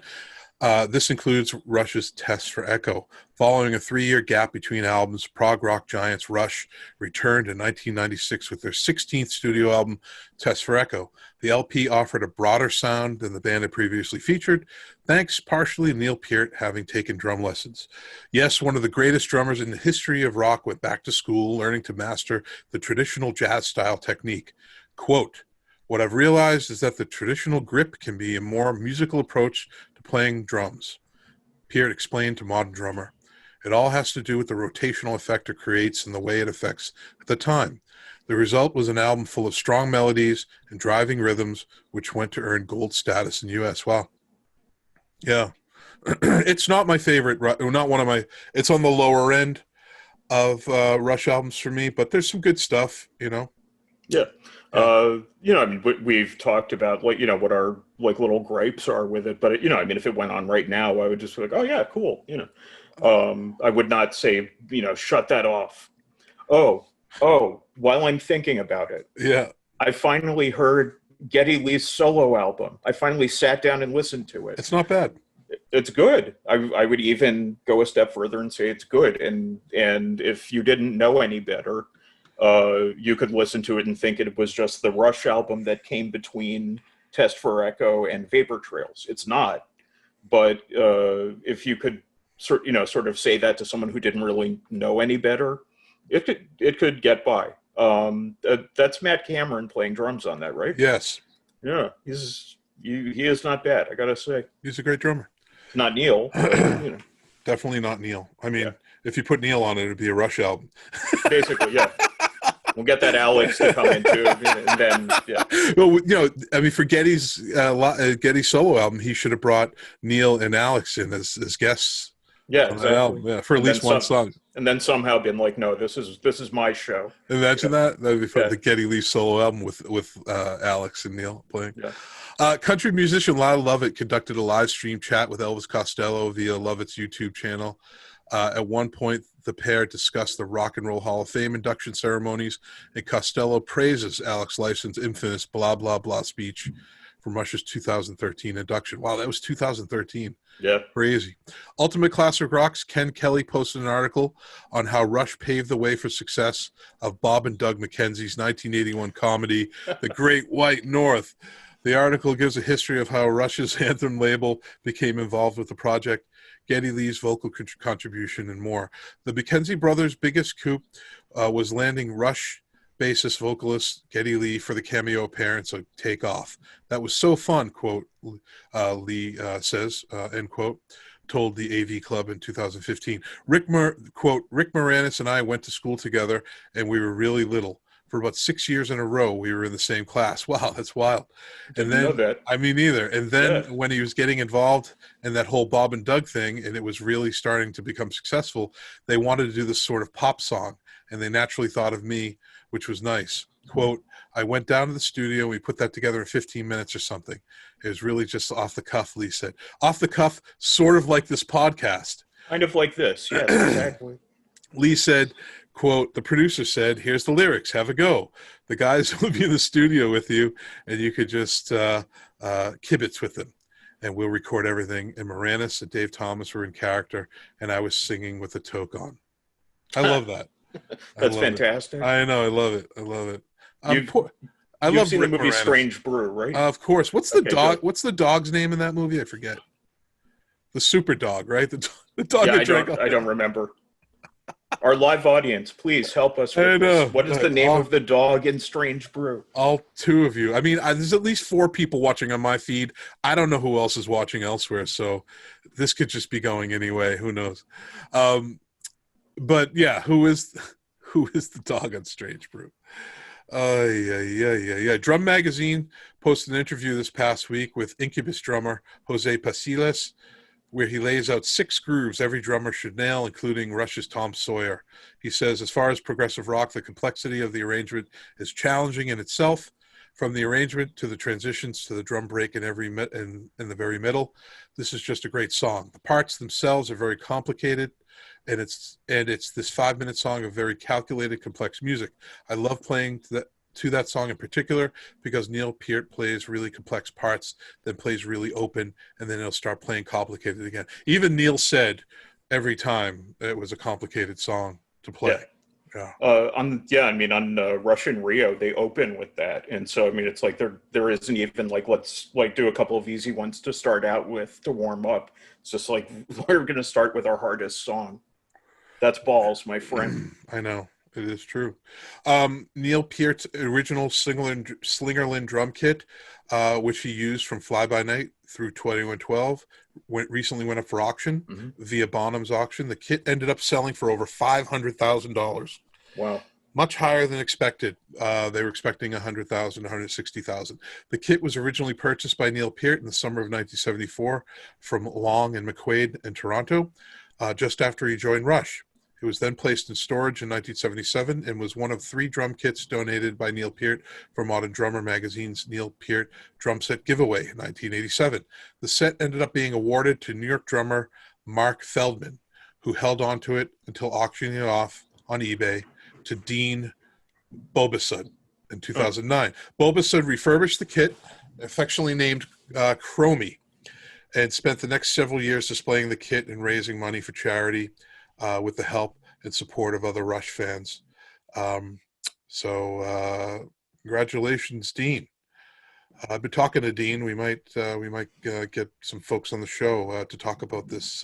F: This includes Rush's Test for Echo. Following a 3-year gap between albums, prog rock giants Rush returned in 1996 with their 16th studio album, Test for Echo. The LP offered a broader sound than the band had previously featured, thanks partially to Neil Peart having taken drum lessons. Yes, one of the greatest drummers in the history of rock went back to school, learning to master the traditional jazz-style technique. Quote, "What I've realized is that the traditional grip can be a more musical approach to playing drums," Peart explained to Modern Drummer. "It all has to do with the rotational effect it creates and the way it affects at the time. The result was an album full of strong melodies and driving rhythms, which went to earn gold status in the U.S. Wow. Yeah. It's not my favorite, not one of my, it's on the lower end of Rush albums for me, but there's some good stuff, you know?
G: Yeah. You know, I mean, we've talked about, like, you know, what our, like, little gripes are with it, but, you know, I mean, if it went on right now, I would just be like, oh, yeah, cool, you know. I would not say, you know, shut that off. Oh, while I'm thinking about it.
F: Yeah.
G: I finally heard Geddy Lee's solo album. I finally sat down and listened to it.
F: It's not bad.
G: It's good. I would even go a step further and say it's good. And if you didn't know any better, you could listen to it and think it was just the Rush album that came between Test for Echo and Vapor Trails. It's not. But if you could sort of say that to someone who didn't really know any better, it could get by. That's Matt Cameron playing drums on that, right?
F: Yes.
G: Yeah, he is not bad, I gotta say.
F: He's a great drummer.
G: Not Neil. But, you know.
F: Definitely not Neil. I mean, if you put Neil on it, it'd be a Rush album.
G: Basically, yeah. We'll get that Alex to come into it, and then, yeah.
F: Well, you know, I mean, for Geddy's solo album, he should have brought Neil and Alex in as guests.
G: Yeah, exactly.
F: For at least one song.
G: And then somehow been like, no, this is my show.
F: Imagine that. That'd be fun.
G: Yeah.
F: The Geddy Lee solo album with Alex and Neil playing.
G: Yeah.
F: Country musician Lyle Lovett conducted a live stream chat with Elvis Costello via Lovett's YouTube channel. At one point, the pair discussed the Rock and Roll Hall of Fame induction ceremonies, and Costello praises Alex Lifeson's infamous blah, blah, blah speech from Rush's 2013 induction. Wow, that was 2013.
G: Yeah.
F: Crazy. Ultimate Classic Rock's Ken Kelly posted an article on how Rush paved the way for success of Bob and Doug McKenzie's 1981 comedy, The Great White North. The article gives a history of how Rush's anthem label became involved with the project, Geddy Lee's vocal contribution, and more. The McKenzie brothers' biggest coup was landing Rush bassist vocalist Geddy Lee for the cameo appearance of Take Off. That was so fun, quote, Lee says, end quote, told the AV Club in 2015. Quote, Rick Moranis and I went to school together, and we were really little. For about 6 years in a row, we were in the same class. Wow, that's wild.
G: Didn't know that.
F: I mean, either. And then when he was getting involved in that whole Bob and Doug thing, and it was really starting to become successful, they wanted to do this sort of pop song, and they naturally thought of me, which was nice. Quote, I went down to the studio, we put that together in 15 minutes or something. It was really just off the cuff, Lee said. Off the cuff, sort of like this podcast.
G: Kind of like this, yes, exactly.
F: Lee said, quote, the producer said, here's the lyrics, have a go. The guys will be in the studio with you, and you could just kibitz with them, and we'll record everything. And Moranis and Dave Thomas were in character, and I was singing with the toque on. I love that.
G: That's fantastic.
F: I know, I love it. I love it.
G: You've seen
F: Rick
G: the movie
F: Moranis.
G: Strange Brew, right?
F: Of course. What's the dog?
G: Good.
F: What's the dog's name in that movie? I forget. The super dog, right? The dog
G: Yeah,
F: that drank.
G: I don't remember. Our live audience, please help us with this. What is the name of the dog in Strange Brew?
F: All two of you. I mean, there's at least 4 people watching on my feed. I don't know who else is watching elsewhere, so this could just be going anyway. Who knows? But yeah, who is the dog on Strange Brew? Yeah. Drum Magazine posted an interview this past week with Incubus drummer Jose Paciles, where he lays out 6 grooves every drummer should nail, including Rush's Tom Sawyer. He says, as far as progressive rock, the complexity of the arrangement is challenging in itself, from the arrangement to the transitions to the drum break in the very middle. This is just a great song. The parts themselves are very complicated, and it's this 5-minute song of very calculated, complex music. I love playing to that song in particular because Neil Peart plays really complex parts, then plays really open, and then he'll start playing complicated again. Even Neil said every time it was a complicated song to play.
G: Yeah. On Rush and Rio, they open with that, and so I mean, it's like there isn't even like, let's like do a couple of easy ones to start out with to warm up. It's just like, we're going to start with our hardest song. That's balls, my friend.
F: I know. It is true. Neil Peart's original Slingerland drum kit, which he used from Fly By Night through 2112, recently went up for auction via Bonham's auction. The kit ended up selling for over $500,000.
G: Wow.
F: Much higher than expected. They were expecting $100,000, $160,000. The kit was originally purchased by Neil Peart in the summer of 1974 from Long and McQuaid in Toronto, just after he joined Rush. It was then placed in storage in 1977 and was one of 3 drum kits donated by Neil Peart for Modern Drummer magazine's Neil Peart Drum Set Giveaway in 1987. The set ended up being awarded to New York drummer Mark Feldman, who held on to it until auctioning it off on eBay to Dean Bobasud in 2009. Bobasud refurbished the kit, affectionately named Chromie, and spent the next several years displaying the kit and raising money for charity with the help and support of other Rush fans. Congratulations, Dean. I've been talking to Dean. We might get some folks on the show to talk about this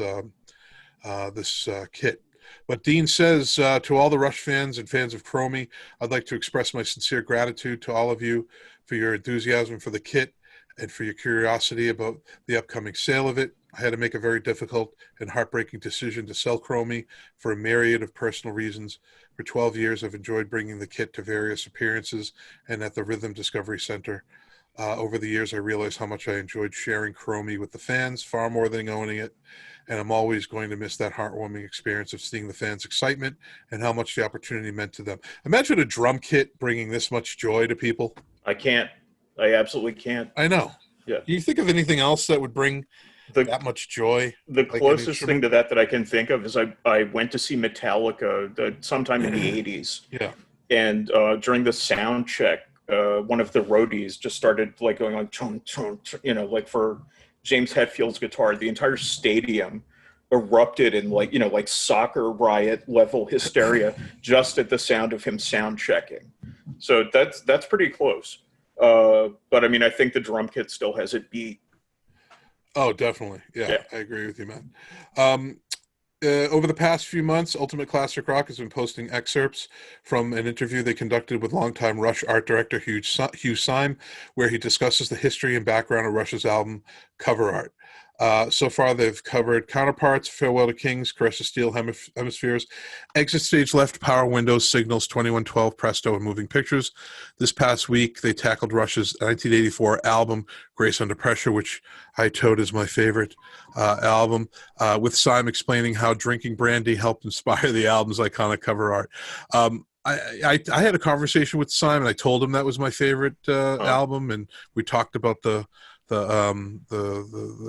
F: kit. But Dean says, to all the Rush fans and fans of Chromie, I'd like to express my sincere gratitude to all of you for your enthusiasm for the kit and for your curiosity about the upcoming sale of it. I had to make a very difficult and heartbreaking decision to sell Chromie for a myriad of personal reasons. For 12 years, I've enjoyed bringing the kit to various appearances and at the Rhythm Discovery Center. Over the years, I realized how much I enjoyed sharing Chromie with the fans, far more than owning it. And I'm always going to miss that heartwarming experience of seeing the fans' excitement and how much the opportunity meant to them. Imagine a drum kit bringing this much joy to people.
G: I can't. I absolutely can't.
F: I know.
G: Yeah.
F: Do you think of anything else that would bring that much joy?
G: The
F: like
G: closest thing to that I can think of is I went to see Metallica sometime in the 80s.
F: Yeah.
G: And during the sound check, one of the roadies just started like going like, chon, chon, chon, you know, like for James Hetfield's guitar. The entire stadium erupted in like soccer riot level hysteria just at the sound of him sound checking. So that's pretty close. But I mean, I think the drum kit still has it beat.
F: Oh, definitely. Yeah, I agree with you, man. Over the past few months, Ultimate Classic Rock has been posting excerpts from an interview they conducted with longtime Rush art director Hugh Syme, where he discusses the history and background of Rush's album cover art. So far, they've covered Counterparts, Farewell to Kings, Caress of Steel, Hemispheres, Exit Stage Left, Power Windows, Signals, 2112, Presto, and Moving Pictures. This past week, they tackled Rush's 1984 album, Grace Under Pressure, which I tote as my favorite album, with Syme explaining how drinking brandy helped inspire the album's iconic cover art. I had a conversation with Syme, and I told him that was my favorite album, and we talked about the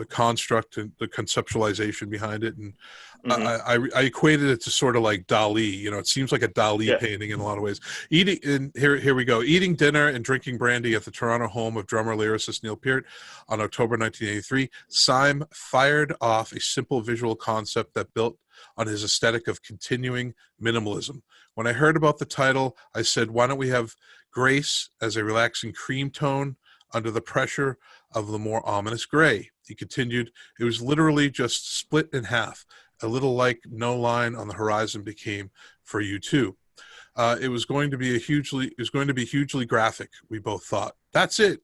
F: construct and the conceptualization behind it, and I equated it to sort of like Dali. You know, it seems like a Dali painting in a lot of ways. Here we go. Eating dinner and drinking brandy at the Toronto home of drummer lyricist Neil Peart on October 1983, Syme fired off a simple visual concept that built on his aesthetic of continuing minimalism. When I heard about the title, I said, why don't we have Grace as a relaxing cream tone under the pressure of the more ominous gray? He continued, it was literally just split in half, a little like No Line on the Horizon became for you too. It was going to be hugely graphic, we both thought. That's it.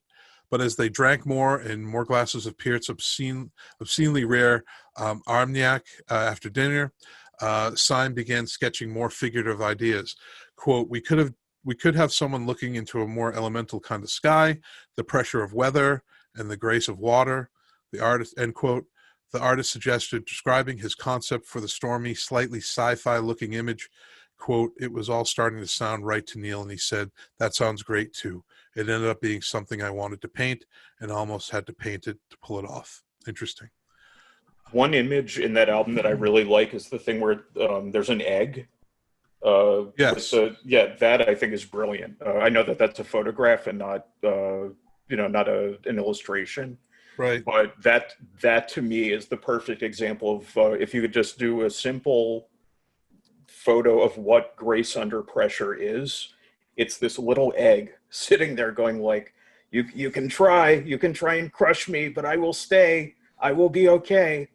F: But as they drank more and more glasses of Peart's obscenely rare Armagnac after dinner, Syme began sketching more figurative ideas. Quote, we could have someone looking into a more elemental kind of sky, the pressure of weather, and the grace of water. The artist, end quote. The artist suggested describing his concept for the stormy, slightly sci-fi looking image. Quote, it was all starting to sound right to Neil, and he said, that sounds great too. It ended up being something I wanted to paint and almost had to paint it to pull it off. Interesting.
G: One image in that album that I really like is the thing where there's an egg.
F: Yes.
G: That I think is brilliant. I know that that's a photograph and not, not an illustration.
F: Right.
G: But that to me is the perfect example of if you could just do a simple photo of what Grace Under Pressure is. It's this little egg sitting there going like, you can try and crush me, but I will stay. I will be okay.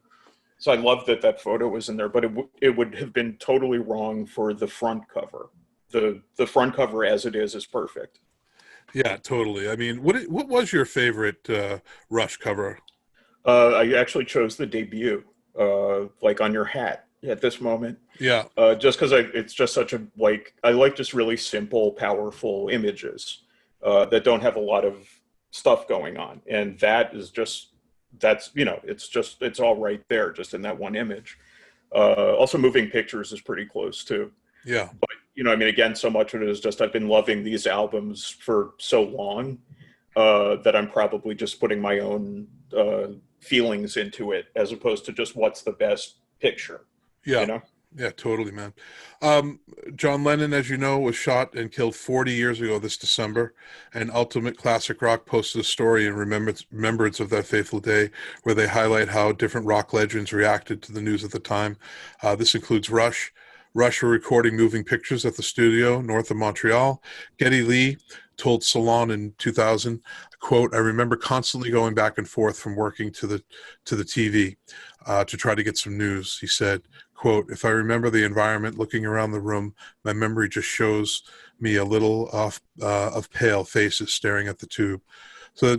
G: So I love that photo was in there, but it would have been totally wrong for the front cover. The front cover as it is perfect.
F: Yeah, totally. I mean, what was your favorite Rush cover?
G: I actually chose the debut, like on your hat at this moment.
F: Yeah.
G: Just because it's just such a I like just really simple, powerful images that don't have a lot of stuff going on, and it's all right there, just in that one image. Also, Moving Pictures is pretty close too.
F: Yeah.
G: But again, so much of it is just I've been loving these albums for so long that I'm probably just putting my own feelings into it as opposed to just what's the best picture.
F: Yeah. Yeah, totally, man. John Lennon, as you know, was shot and killed 40 years ago this December, and Ultimate Classic Rock posted a story in remembrance of that fateful day where they highlight how different rock legends reacted to the news at the time. This includes Rush. Rush were recording Moving Pictures at the studio north of Montreal. Geddy Lee told Salon in 2000, quote, I remember constantly going back and forth from working to the TV to try to get some news. He said, quote, if I remember the environment looking around the room, my memory just shows me a little of pale faces staring at the tube. So,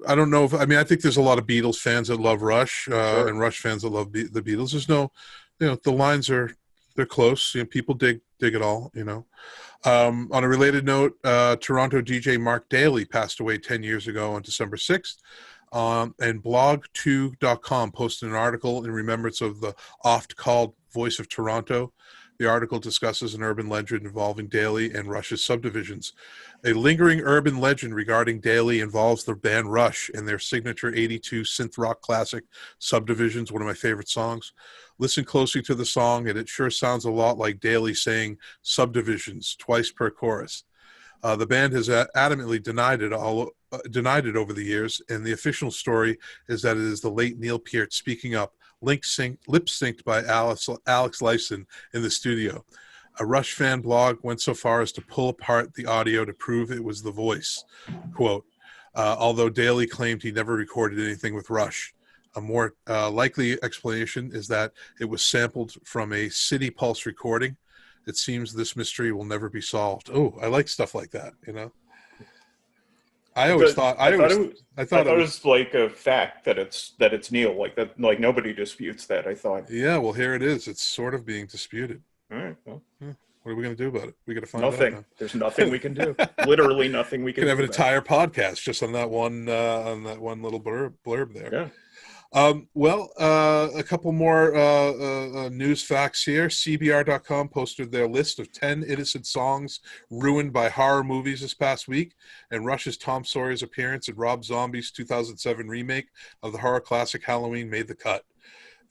F: I don't know I think there's a lot of Beatles fans that love Rush and Rush fans that love the Beatles. There's no, the lines are They're close. You know, people dig it all, you know. On a related note, Toronto DJ Mark Daly passed away 10 years ago on December 6th. And blog2.com posted an article in remembrance of the oft-called Voice of Toronto. The article discusses an urban legend involving Daly and Rush's subdivisions. A lingering urban legend regarding Daly involves the band Rush and their signature 82 synth rock classic, Subdivisions, one of my favorite songs. Listen closely to the song, and it sure sounds a lot like Daly saying subdivisions twice per chorus. The band has adamantly denied it over the years, and the official story is that it is the late Neil Peart speaking up, lip-synced by Alex Lifeson in the studio. A Rush fan blog went so far as to pull apart the audio to prove it was the voice. Quote, although Daly claimed he never recorded anything with Rush. A more likely explanation is that it was sampled from a City Pulse recording. It seems this mystery will never be solved. Oh, I like stuff like that, you know? I thought it was like a fact that it's Neil, like that, like nobody disputes that. I thought. Yeah, well, here it is. It's sort of being disputed. All right. Well, what are we going to do about it? We got to find out. Nothing. There's nothing we can do. Literally nothing we can. We can have an entire podcast just on that one little blurb there. Yeah. A couple more news facts here. CBR.com posted their list of 10 innocent songs ruined by horror movies this past week, and Rush's Tom Sawyer's appearance in Rob Zombie's 2007 remake of the horror classic Halloween made the cut.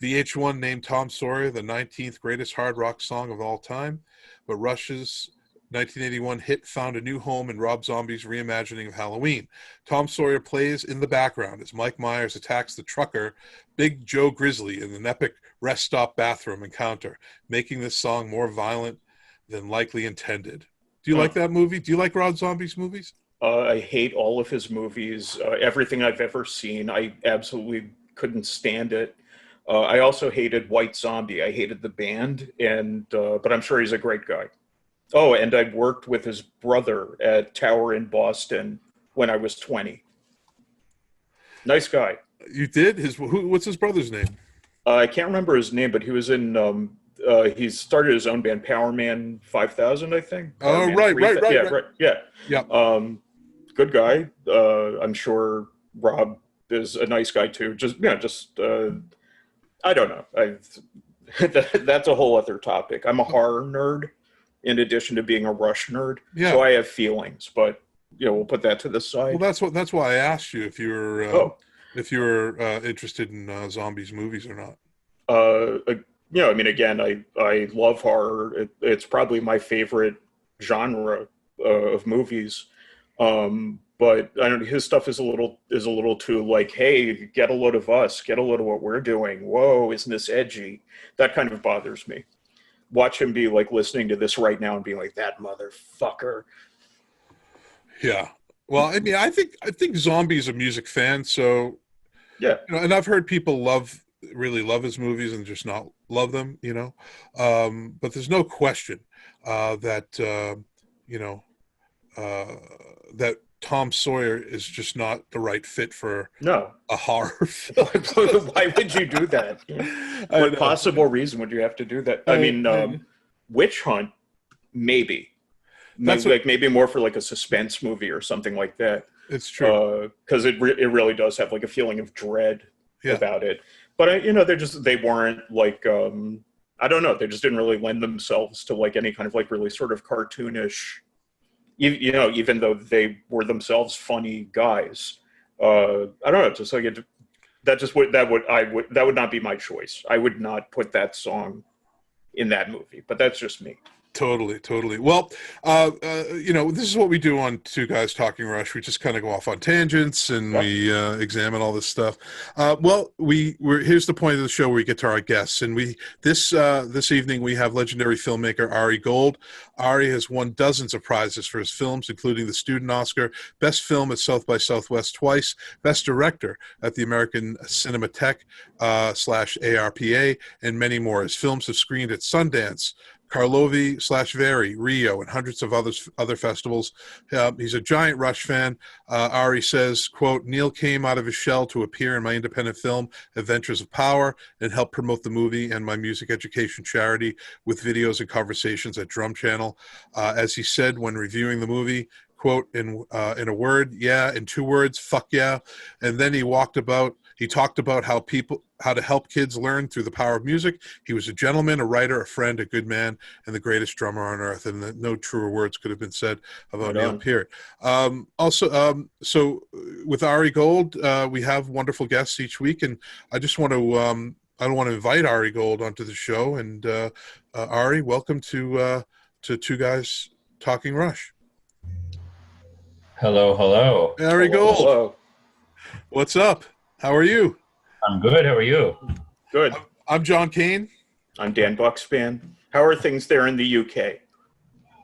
F: VH1 named Tom Sawyer the 19th greatest hard rock song of all time, but Rush's 1981 hit found a new home in Rob Zombie's reimagining of Halloween. Tom Sawyer plays in the background as Mike Myers attacks the trucker, Big Joe Grizzly, in an epic rest stop bathroom encounter, making this song more violent than likely intended. Do you like that movie? Do you like Rob Zombie's movies? I hate all of his movies. Everything I've ever seen, I absolutely couldn't stand it. I also hated White Zombie. I hated the band, but I'm sure he's a great guy. Oh, and I worked with his brother at Tower in Boston when I was 20. Nice guy. You did? What's his brother's name? I can't remember his name, but he was in. He started his own band, Power Man 5000, I think. Oh, right. Yeah. Good guy. I'm sure Rob is a nice guy too. I don't know. That's a whole other topic. I'm a horror nerd, in addition to being a Rush nerd. Yeah. So I have feelings, but we'll put that to the side. Well, that's why I asked you if you were interested in Zombies movies or not. I mean, again, I love horror. It's probably my favorite genre of movies. But I don't know, his stuff is a little too like, hey, get a load of us, get a load of what we're doing. Whoa, isn't this edgy? That kind of bothers me. Watch him be like listening to this right now and be like, that motherfucker. Yeah. Well, I mean, I think Zombie's a music fan, so yeah. And I've heard people really love his movies and just not love them, but there's no question that that Tom Sawyer is just not the right fit for a horror film. Why would you do that? What possible reason would you have to do that? I mean, Witch Hunt, maybe. Maybe more for like a suspense movie or something like that. It's true. Because it really does have like a feeling of dread about it. But, they weren't like, I don't know, they just didn't really lend themselves to like any kind of like really sort of cartoonish, even though they were themselves funny guys. I don't know, just like that would not be my choice. I would not put that song in that movie, but that's just me. Totally. Well, this is what we do on Two Guys Talking Rush. We just kind of go off on tangents and we examine all this stuff. Here's the point of the show where we get to our guests. And this evening we have legendary filmmaker Ari Gold. Ari has won dozens of prizes for his films, including the Student Oscar, Best Film at South by Southwest twice, Best Director at the American Cinematheque / ARPA, and many more. His films have screened at Sundance, Karlovy-Vary, Rio, and hundreds of other festivals. He's a giant Rush fan. Ari says, quote, Neil came out of his shell to appear in my independent film, Adventures of Power, and help promote the movie and my music education charity with videos and conversations at DrumChannel. As he said when reviewing the movie, quote, in a word, yeah, in 2 words, fuck yeah. And then he talked about how to help kids learn through the power of music. He was a gentleman, a writer, a friend, a good man, and the greatest drummer on earth. And no truer words could have been said about Neil Peart. So with Ari Gold, we have wonderful guests each week, and I just want to invite Ari Gold onto the show. And Ari, welcome to Two Guys Talking Rush.
A: Hello.
F: Ari Gold.
G: Hello.
F: What's up? How are you?
A: I'm good. How are you?
G: Good.
F: I'm John Kane.
G: I'm Dan Bukszpan. How are things there in the UK?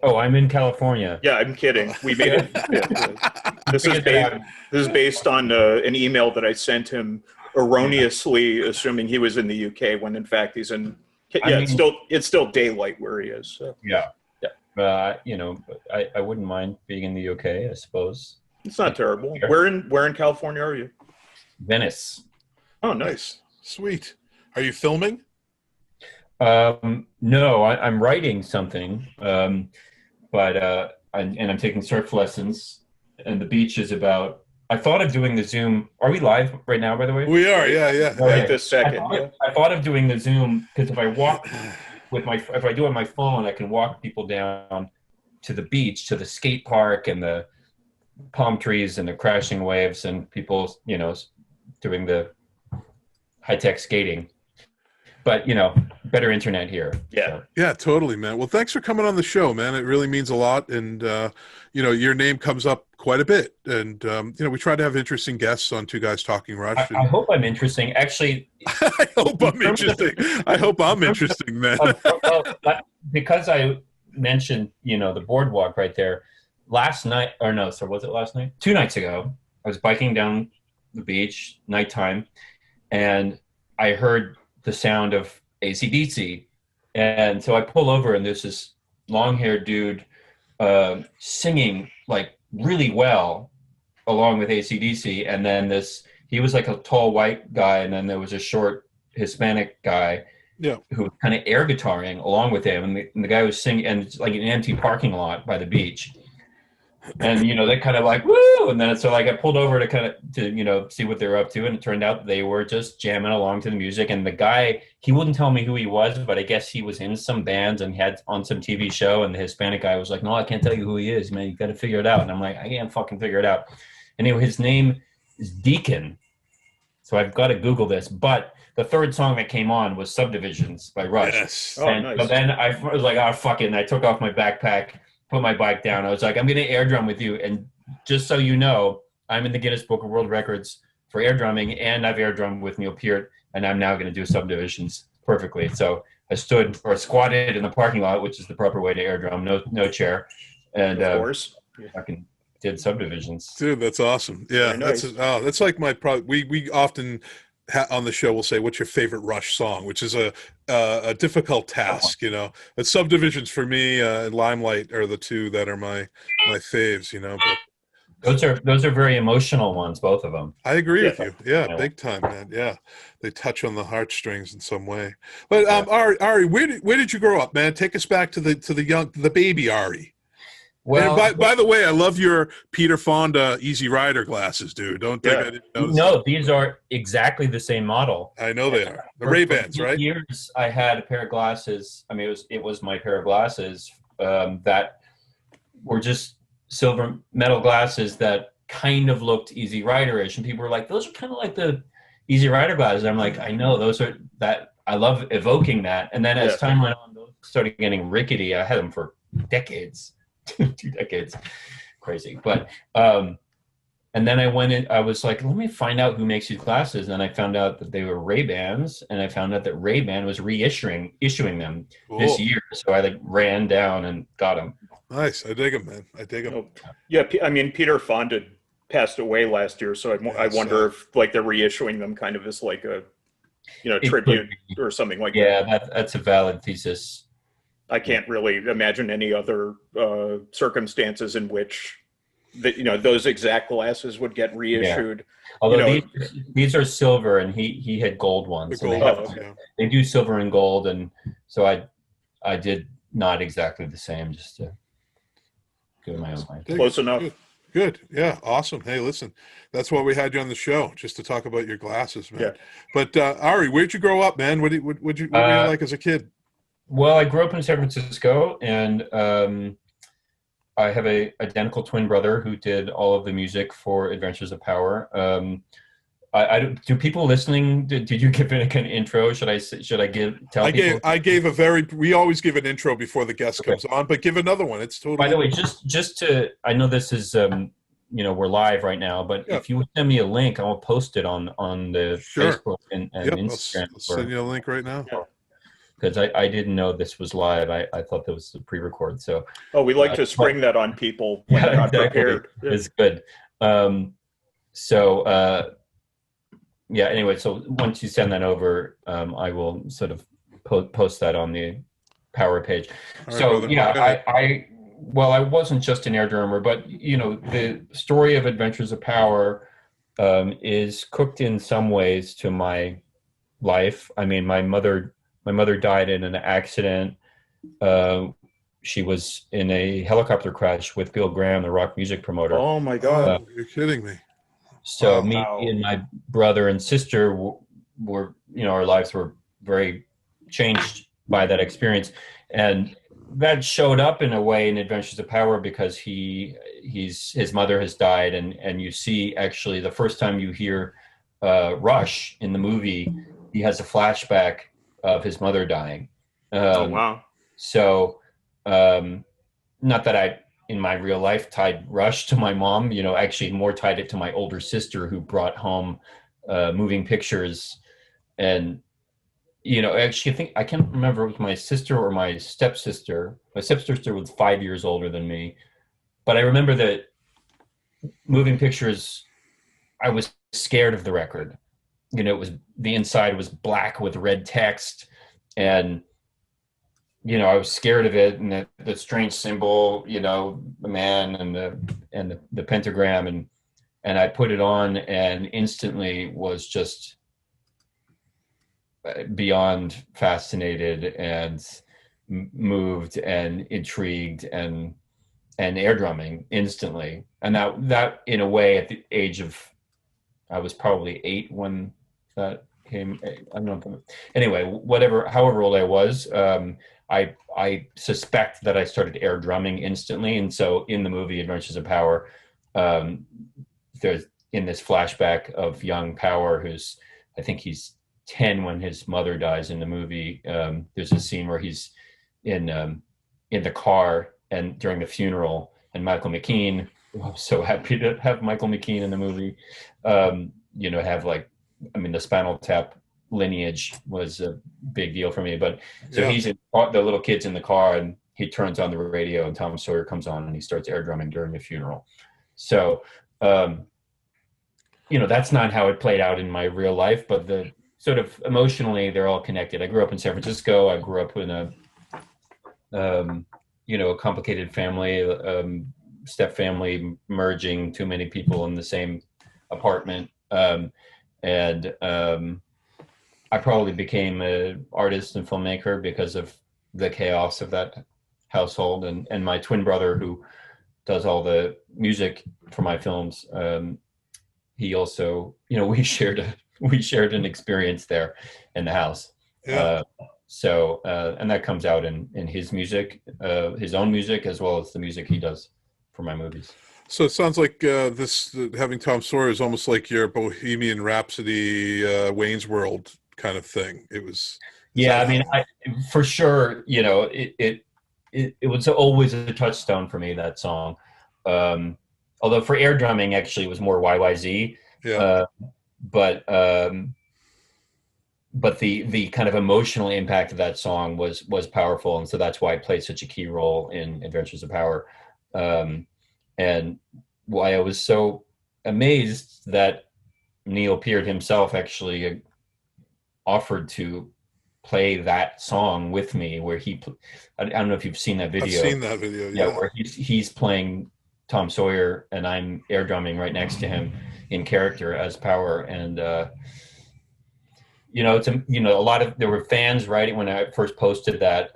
A: Oh, I'm in California.
G: Yeah, I'm kidding. We made it. Yeah. This is based on an email that I sent him, erroneously assuming he was in the UK when in fact he's in. Yeah, it's still daylight where he is. So.
A: Yeah. I wouldn't mind being in the UK, I suppose.
G: It's not terrible. Where in California are you?
A: Venice.
G: Oh, nice.
F: Sweet. Are you filming?
A: No, I'm writing something, but I'm taking surf lessons, and the beach is about. I thought of doing the Zoom. Are we live right now, by the way?
F: We are, yeah.
G: Right this second.
A: I thought of doing the Zoom because if I do it on my phone, I can walk people down to the beach, to the skate park, and the palm trees and the crashing waves, and people, doing the high-tech skating. But, better internet here.
G: Yeah.
A: So.
F: Yeah, totally, man. Well, thanks for coming on the show, man. It really means a lot. And, your name comes up quite a bit. And, we try to have interesting guests on Two Guys Talking Rush.
A: I hope I'm interesting. Actually.
F: I hope I'm interesting. I hope I'm interesting, man.
A: Because I mentioned, the boardwalk right there. Last night, was it last night? 2 nights ago, I was biking down the beach, nighttime, and I heard the sound of AC/DC, and so I pull over, and there's this long-haired dude singing like really well along with AC/DC, and then he was like a tall white guy, and then there was a short Hispanic guy who was kind of air guitaring along with him, and the guy was singing, and it's like an empty parking lot by the beach. And they kind of like woo, and then so like I pulled over to see what they were up to, and it turned out they were just jamming along to the music. And the guy, he wouldn't tell me who he was, but I guess he was in some bands and had on some TV show. And the Hispanic guy was like, "No, I can't tell you who he is, man. You got to figure it out." And I'm like, "I can't fucking figure it out." Anyway, his name is Deacon, so I've got to Google this. But the third song that came on was "Subdivisions" by Rush.
F: Yes.
A: Nice. So then I was like, "Oh fuck it!" And I took off my backpack, put my bike down. I was like, I'm going to air drum with you. And just so you know, I'm in the Guinness Book of World Records for air drumming, and I've air drummed with Neil Peart, and I'm now going to do Subdivisions perfectly. So I squatted in the parking lot, which is the proper way to air drum, no chair. And
G: of course.
A: fucking did Subdivisions.
F: Dude, that's awesome. Yeah,
G: nice.
F: That's like we often on the show we'll say, what's your favorite Rush song, which is a difficult task, But Subdivisions for me and Limelight are the two that are my faves, But
A: those are very emotional ones, both of them.
F: I agree with you. Yeah, big time, man. Yeah, they touch on the heartstrings in some way. But Ari, where did you grow up, man? Take us back to the baby Ari. Well, and by the way, I love your Peter Fonda Easy Rider glasses, dude. Don't think I didn't notice.
A: No, these are exactly the same model.
F: I know they are. The Ray-Bans, right?
A: For years, I had a pair of glasses. I mean, it was my pair of glasses that were just silver metal glasses that kind of looked Easy Rider-ish, and people were like, "Those are kind of like the Easy Rider glasses." I'm like, "I know those are that." I love evoking that. And then as time went on, those started getting rickety. I had them for decades. 2 decades, crazy. But and then I went in, I was like, let me find out who makes these glasses. And I found out that they were Ray-Bans, and I found out that Ray-Ban was issuing them this year. So I ran down and got them.
F: Nice. I dig them, man. I dig them.
G: Yeah, I mean, Peter Fonda passed away last year, so I wonder if they're reissuing them kind of as like a tribute or something like that.
A: Yeah, that's a valid thesis.
G: I can't really imagine any other circumstances in which those exact glasses would get reissued.
A: Although these are silver, and he had gold ones.
F: The gold
A: and
F: ones,
A: they do silver and gold, and so I did not exactly the same, just to go my own way.
G: Close enough.
F: Good. Yeah. Awesome. Hey, listen, that's why we had you on the show, just to talk about your glasses, man. Yeah. But Ari, where'd you grow up, man? What were you like as a kid?
A: Well, I grew up in San Francisco, and I have a identical twin brother who did all of the music for Adventures of Power. Do people listening? Did you give it an intro? Should I tell people?
F: We always give an intro before the guest comes on, but give another one. It's totally.
A: By the way, just to, I know this is we're live right now, but if you would send me a link, I will post it on the Facebook and Instagram.
F: I'll send you a link right now.
A: Because I didn't know this was live. I thought that was the pre-record. So
G: we like to spring that on people when they're not prepared.
A: It's good. Anyway, so once you send that over, I will sort of post that on the Power page. I wasn't just an air drummer, but the story of Adventures of Power is cooked in some ways to my life. I mean, my mother died in an accident. She was in a helicopter crash with Bill Graham, the rock music promoter.
G: Oh my God!
F: You're kidding me.
A: So me and my brother and sister were our lives were very changed by that experience, and that showed up in a way in Adventures of Power because his mother has died, and you see actually the first time you hear Rush in the movie, he has a flashback of his mother dying.
G: Wow.
A: So, not that I, in my real life, tied Rush to my mom, actually more tied it to my older sister who brought home moving pictures. And, actually, I think, I can't remember if it was my sister or my stepsister. My stepsister was 5 years older than me. But I remember that moving pictures, I was scared of the record. The inside was black with red text, and I was scared of it, and the strange symbol, the man and the pentagram, and I put it on, and instantly was just beyond fascinated and moved and intrigued and air drumming instantly, and that in a way at the age of, I was probably 8 when that came. I don't know. Anyway, however old I was, I suspect that I started air drumming instantly. And so in the movie Adventures of Power, there's in this flashback of young Power, I think he's 10 when his mother dies in the movie. There's a scene where he's in the car and during the funeral, and Michael McKean, I'm so happy to have Michael McKean in the movie, the Spinal Tap lineage was a big deal for me. But so he's the little kid's in the car, and he turns on the radio, and Tom Sawyer comes on, and he starts air drumming during the funeral. So, that's not how it played out in my real life, but the sort of emotionally, they're all connected. I grew up in San Francisco. I grew up in a complicated family, step family, merging too many people in the same apartment. I probably became an artist and filmmaker because of the chaos of that household, and my twin brother, who does all the music for my films, he also, we shared an experience there in the house. And that comes out in his music, his own music, as well as the music he does for my movies.
F: So it sounds like having Tom Sawyer is almost like your Bohemian Rhapsody, Wayne's World kind of thing. It was.
A: Yeah, I mean, for sure, it was always a touchstone for me, that song. Although for air drumming, actually, it was more YYZ.
F: Yeah.
A: But the kind of emotional impact of that song was powerful, and so that's why it played such a key role in Adventures of Power. And why I was so amazed that Neil Peart himself actually offered to play that song with me, where I don't know if you've seen that video.
F: I've seen that video. Yeah,
A: where he's playing Tom Sawyer and I'm air drumming right next to him in character as Power. And there were fans writing when I first posted that.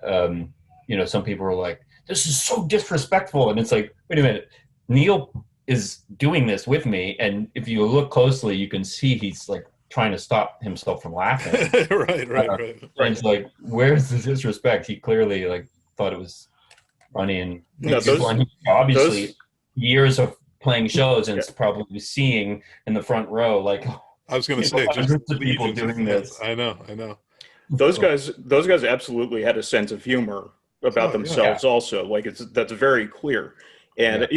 A: Some people were like, "This is so disrespectful," and it's like, wait a minute, Neil is doing this with me, and if you look closely, you can see he's like trying to stop himself from laughing.
F: right.
A: And it's like, where's the disrespect? He clearly like thought it was funny, and obviously years of playing shows, and it's probably seeing in the front row, like,
F: I was going to say,
A: just the people doing this.
F: I know.
G: Those guys absolutely had a sense of humor about themselves. Also, like that's very clear. And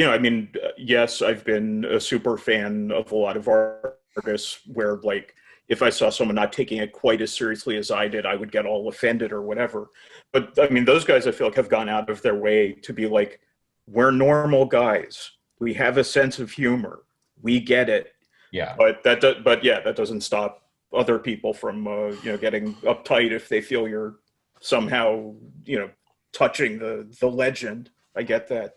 G: yes, I've been a super fan of a lot of artists where, like, if I saw someone not taking it quite as seriously as I did, I would get all offended or whatever. But I mean, those guys, I feel like, have gone out of their way to be like, we're normal guys. We have a sense of humor. We get it.
A: Yeah.
G: But that doesn't stop other people from getting uptight if they feel you're somehow touching the legend. I get that.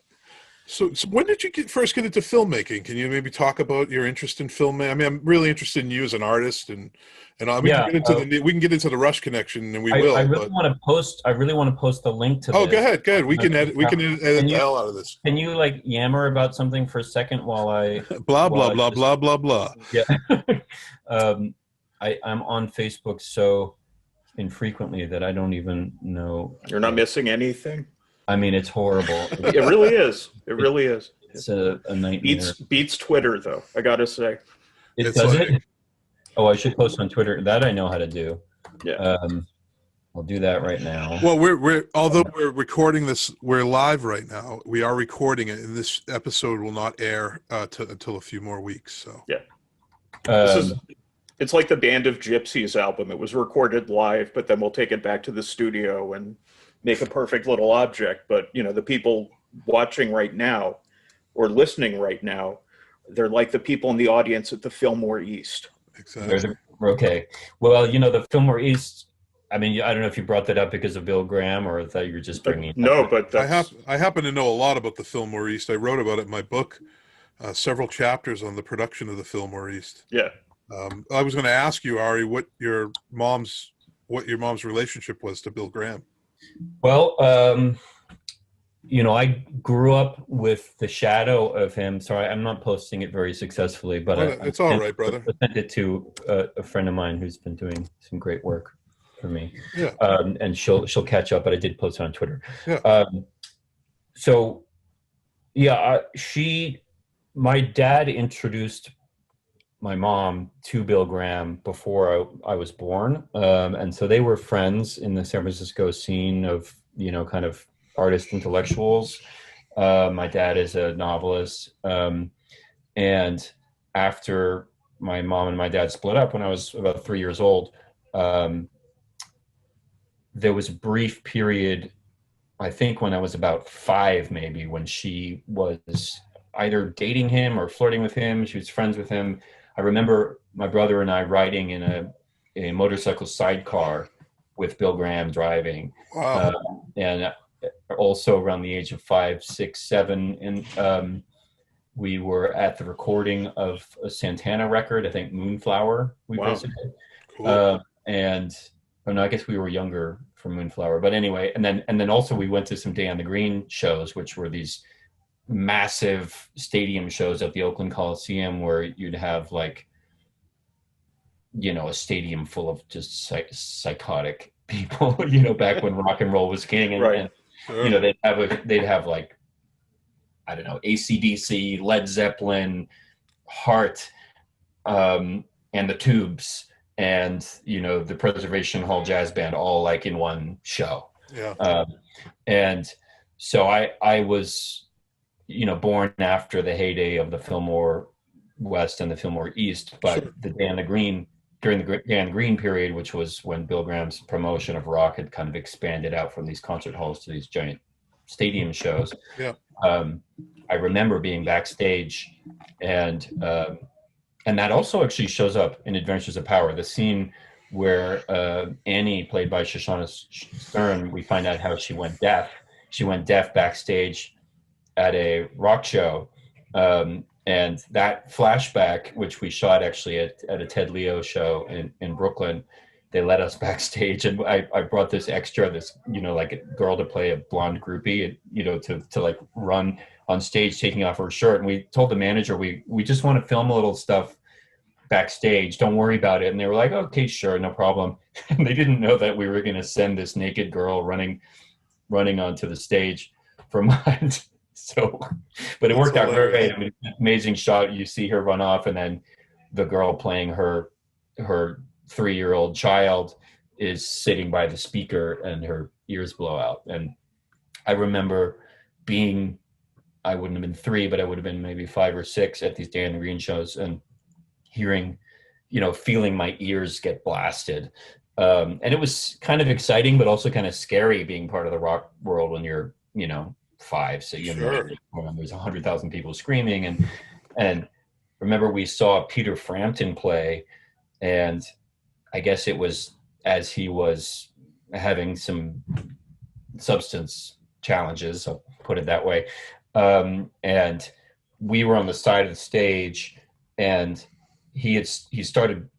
F: So when did you first get into filmmaking? Can you maybe talk about your interest in filmmaking? I mean, I'm really interested in you as an artist, and we can get into the Rush connection, and I really want
A: to post the link to.
F: Oh, go ahead. We can edit the hell out of this.
A: Can you like yammer about something for a second while I
F: blah blah.
A: Yeah. I'm on Facebook so infrequently that I don't even know.
G: You're not missing anything.
A: I mean, it's horrible.
G: It really is. It really is.
A: It's a nightmare.
G: Beats Twitter, though, I gotta say.
A: It? Oh, I should post on Twitter. That I know how to do.
G: Yeah.
A: I'll do that right now.
F: Well, although we're recording this, we're live right now. We are recording it, and this episode will not air until a few more weeks. So
G: yeah. It's like the Band of Gypsies album. It was recorded live, but then we'll take it back to the studio and make a perfect little object. But the people watching right now or listening right now, they're like the people in the audience at the Fillmore East.
F: Exactly.
A: Okay. Well, the Fillmore East, I mean, I don't know if you brought that up because of Bill Graham or that you were just bringing
G: no, but
F: I happen to know a lot about the Fillmore East. I wrote about it in my book, several chapters on the production of the Fillmore East.
G: Yeah.
F: I was going to ask you, Ari, what your mom's relationship was to Bill Graham.
A: Well, I grew up with the shadow of him. Sorry, I'm not posting it very successfully, but
F: it's all right, brother.
A: I sent it to a friend of mine who's been doing some great work for me.
F: Yeah.
A: And she'll catch up, but I did post it on Twitter.
F: Yeah.
A: My dad introduced my mom to Bill Graham before I was born. And so they were friends in the San Francisco scene of, kind of artist intellectuals. My dad is a novelist. And after my mom and my dad split up when I was about 3 years old, there was a brief period, I think when I was about 5, maybe, when she was either dating him or flirting with him. She was friends with him. I remember my brother and I riding in a motorcycle sidecar with Bill Graham driving.
F: Wow.
A: And also around the age of 5, 6, 7. And we were at the recording of a Santana record, I think Moonflower. We visited.
F: Cool.
A: I guess we were younger for Moonflower. But anyway, and then also we went to some Day on the Green shows, which were these massive stadium shows at the Oakland Coliseum where you'd have like, a stadium full of just psychotic people, back when rock and roll was king. And,
G: right.
A: And sure. They'd have like, I don't know, AC/DC, Led Zeppelin, Heart, and the Tubes, and, the Preservation Hall Jazz Band all like in one show.
F: Yeah.
A: And so I was, born after the heyday of the Fillmore West and the Fillmore East, but sure. During the Day on the Green period, which was when Bill Graham's promotion of rock had kind of expanded out from these concert halls to these giant stadium shows.
F: Yeah.
A: I remember being backstage, and that also actually shows up in Adventures of Power, the scene where Annie, played by Shoshana Stern, we find out how she went deaf. She went deaf backstage at a rock show. And that flashback, which we shot actually at a Ted Leo show in Brooklyn, they let us backstage, and I brought this extra, like a girl to play a blonde groupie, to like run on stage taking off her shirt. And we told the manager, we just want to film a little stuff backstage. Don't worry about it. And they were like, okay, sure, no problem. And they didn't know that we were going to send this naked girl running onto the stage for mine. So, but it worked out great. I mean, amazing shot. You see her run off, and then the girl playing her 3-year-old child is sitting by the speaker, and her ears blow out. And I remember I wouldn't have been 3, but I would have been maybe 5 or 6 at these Dan Green shows, and hearing, feeling my ears get blasted. And it was kind of exciting, but also kind of scary being part of the rock world when you're, 5. So
F: Sure.
A: There's 100,000 people screaming, and remember we saw Peter Frampton play, and I guess it was as he was having some substance challenges, I'll put it that way. And we were on the side of the stage, and he started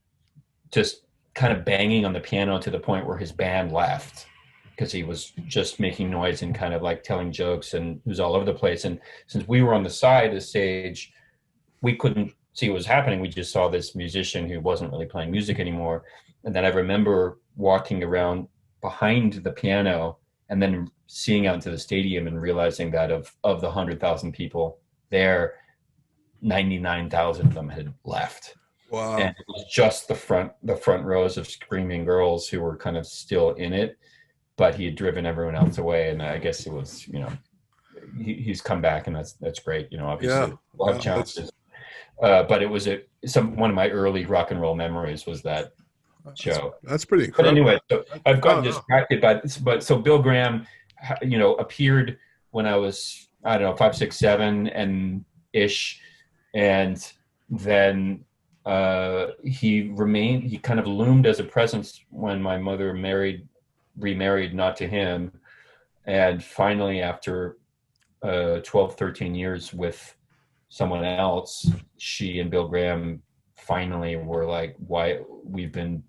A: just kind of banging on the piano to the point where his band left, because he was just making noise and kind of like telling jokes, and it was all over the place. And since we were on the side of the stage, we couldn't see what was happening. We just saw this musician who wasn't really playing music anymore. And then I remember walking around behind the piano and then seeing out into the stadium and realizing that of the 100,000 people there, 99,000 of them had left.
F: Wow.
A: And it was just the front rows of screaming girls who were kind of still in it, but he had driven everyone else away. And I guess it was, he's come back, and that's great. Obviously we'll have challenges. But it was one of my early rock and roll memories was that show.
F: That's pretty incredible.
A: But anyway, so I've gotten distracted but so Bill Graham, appeared when I was, I don't know, 5, 6, 7 and ish. And then he kind of loomed as a presence when my mother remarried, not to him. And finally, after 12, 13 years with someone else, she and Bill Graham finally were like, why we've been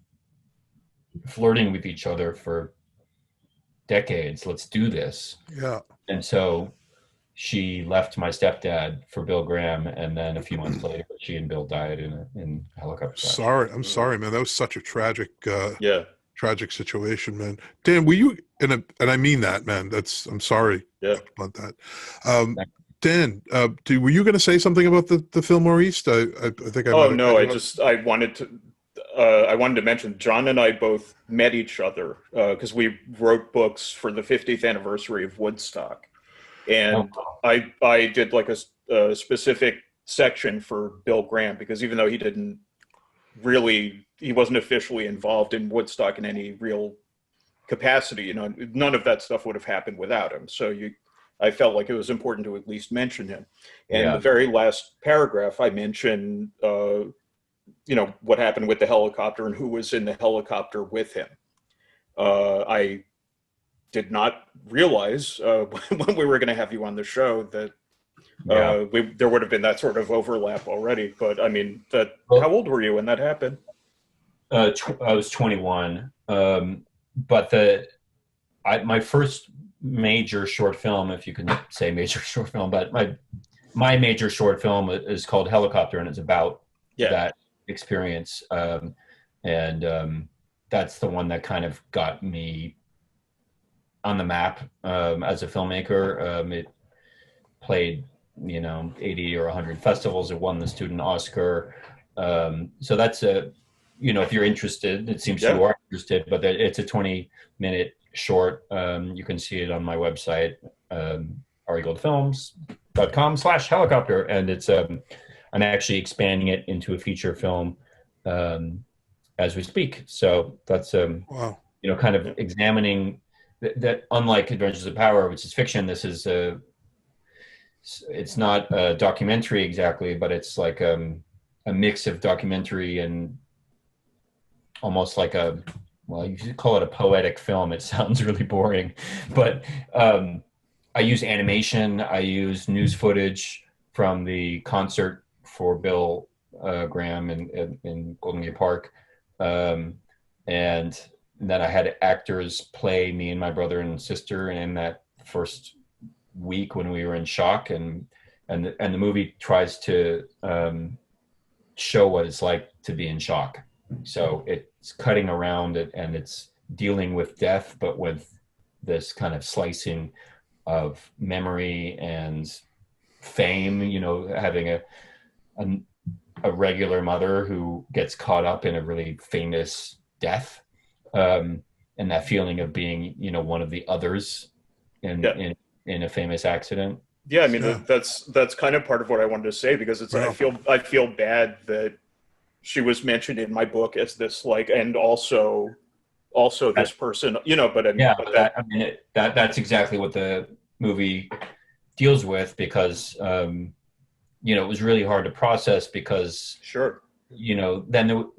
A: flirting with each other for decades, let's do this.
F: Yeah.
A: And so she left my stepdad for Bill Graham, and then a few months later she and Bill died in a helicopter crash.
F: I'm sorry, man. That was such a tragic tragic situation, man. Dan, were you and I mean that, man. I'm sorry about that. Dan, were you going to say something about the film Maurice? I think I.
G: Oh no, I wanted to mention John and I both met each other because we wrote books for the 50th anniversary of Woodstock, and I did like a specific section for Bill Graham, because even though he wasn't officially involved in Woodstock in any real capacity, none of that stuff would have happened without him. So I felt like it was important to at least mention him. And the very last paragraph, I mentioned, what happened with the helicopter and who was in the helicopter with him. I did not realize when we were going to have you on the show that there would have been that sort of overlap already. But I mean, how old were you when that happened?
A: I was 21. But my first major short film, if you can say major short film, but my major short film is called Helicopter, and it's about that experience. And that's the one that kind of got me on the map as a filmmaker. It played, 80 or 100 festivals. It won the student Oscar. So that's if you're interested, it seems you are interested, but it's a 20-minute short. You can see it on my website, arigoldfilms.com/helicopter. And it's, I'm actually expanding it into a feature film as we speak. So that's,
F: wow.
A: Kind of examining that unlike Adventures of Power, which is fiction, this is it's not a documentary exactly, but it's like a mix of documentary and almost like a, well, you could call it a poetic film. It sounds really boring, but I use animation. I use news footage from the concert for Bill Graham in Golden Gate Park. And then I had actors play me and my brother and sister. And in that first week when we were in shock, and the movie tries to show what it's like to be in shock. So it's cutting around it, and it's dealing with death, but with this kind of slicing of memory and fame, you know, having a regular mother who gets caught up in a really famous death, and that feeling of being, you know, one of the others in a famous accident.
G: Yeah, I mean, that's kind of part of what I wanted to say, because it's I feel bad that she was mentioned in my book as this, like, and also this person, you know, but
A: that's exactly what the movie deals with, because you know, it was really hard to process, because you know, then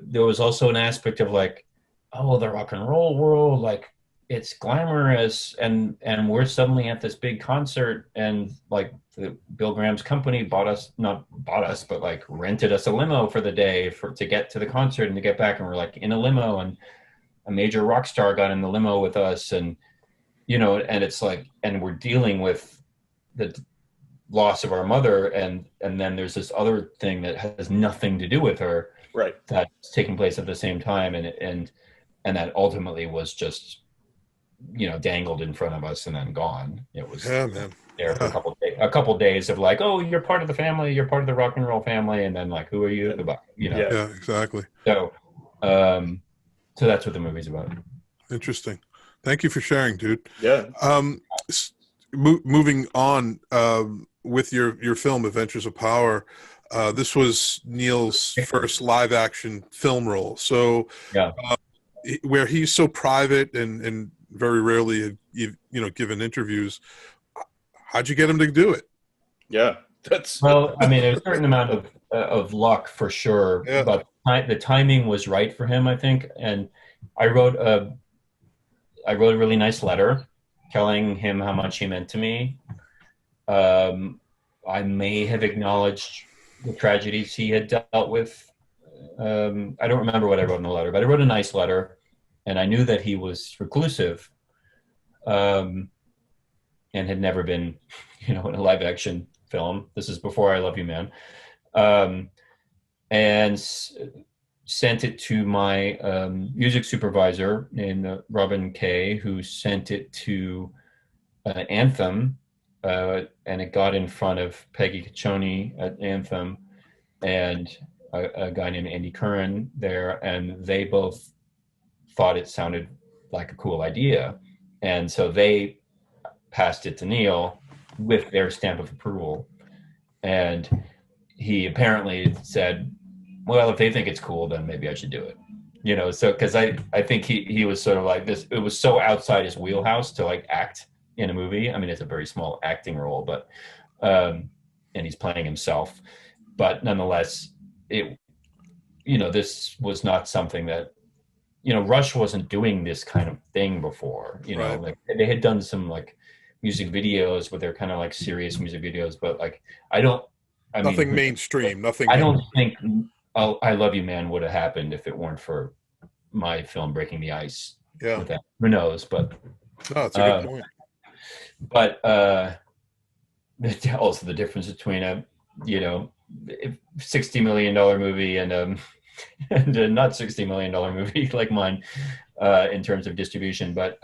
A: there was also an aspect of like, oh, the rock and roll world, like, it's glamorous, and we're suddenly at this big concert, and like Bill Graham's company not bought us, but like rented us a limo for the day to get to the concert and to get back, and we're like in a limo, and a major rock star got in the limo with us, and you know, and it's like, and we're dealing with the loss of our mother, and then there's this other thing that has nothing to do with her,
G: right,
A: that's taking place at the same time, and that ultimately was just, you know, dangled in front of us and then gone. It was there for a couple days of like, oh, you're part of the family, you're part of the rock and roll family, and then like, who are you? Goodbye, you know.
F: Yeah, exactly.
A: So so that's what the movie's about.
F: Interesting. Thank you for sharing, dude.
G: Yeah.
F: Moving on with your film Adventures of Power, this was Neil's first live action film role. So where he's so private and very rarely, you know, given interviews, how'd you get him to do it?
G: Yeah,
A: well, I mean, there's a certain amount of luck for sure, but the timing was right for him, I think. And I wrote a really nice letter telling him how much he meant to me. I may have acknowledged the tragedies he had dealt with. I don't remember what I wrote in the letter, but I wrote a nice letter, and I knew that he was reclusive, and had never been, you know, in a live action film. This is before I Love You, Man. And sent it to my music supervisor named Robin Kay, who sent it to Anthem, and it got in front of Peggy Caccione at Anthem and a guy named Andy Curran there, and they both thought it sounded like a cool idea, and so they passed it to Neil with their stamp of approval, and he apparently said, well, if they think it's cool, then maybe I should do it. You know, so because I think he was sort of like this, it was so outside his wheelhouse to like act in a movie. I mean, it's a very small acting role, but and he's playing himself, but nonetheless, it, you know, this was not something that, you know, Rush wasn't doing this kind of thing before, you know, like they had done some like music videos, but they're kind of like serious music videos, but like, nothing
F: mainstream,
A: I don't think I Love You, Man would have happened if it weren't for my film Breaking the Ice.
F: Yeah.
A: With that. Who knows, but.
F: No, that's a good point.
A: But also the difference between a, you know, $60 million movie and a not $60 million movie like mine, in terms of distribution. But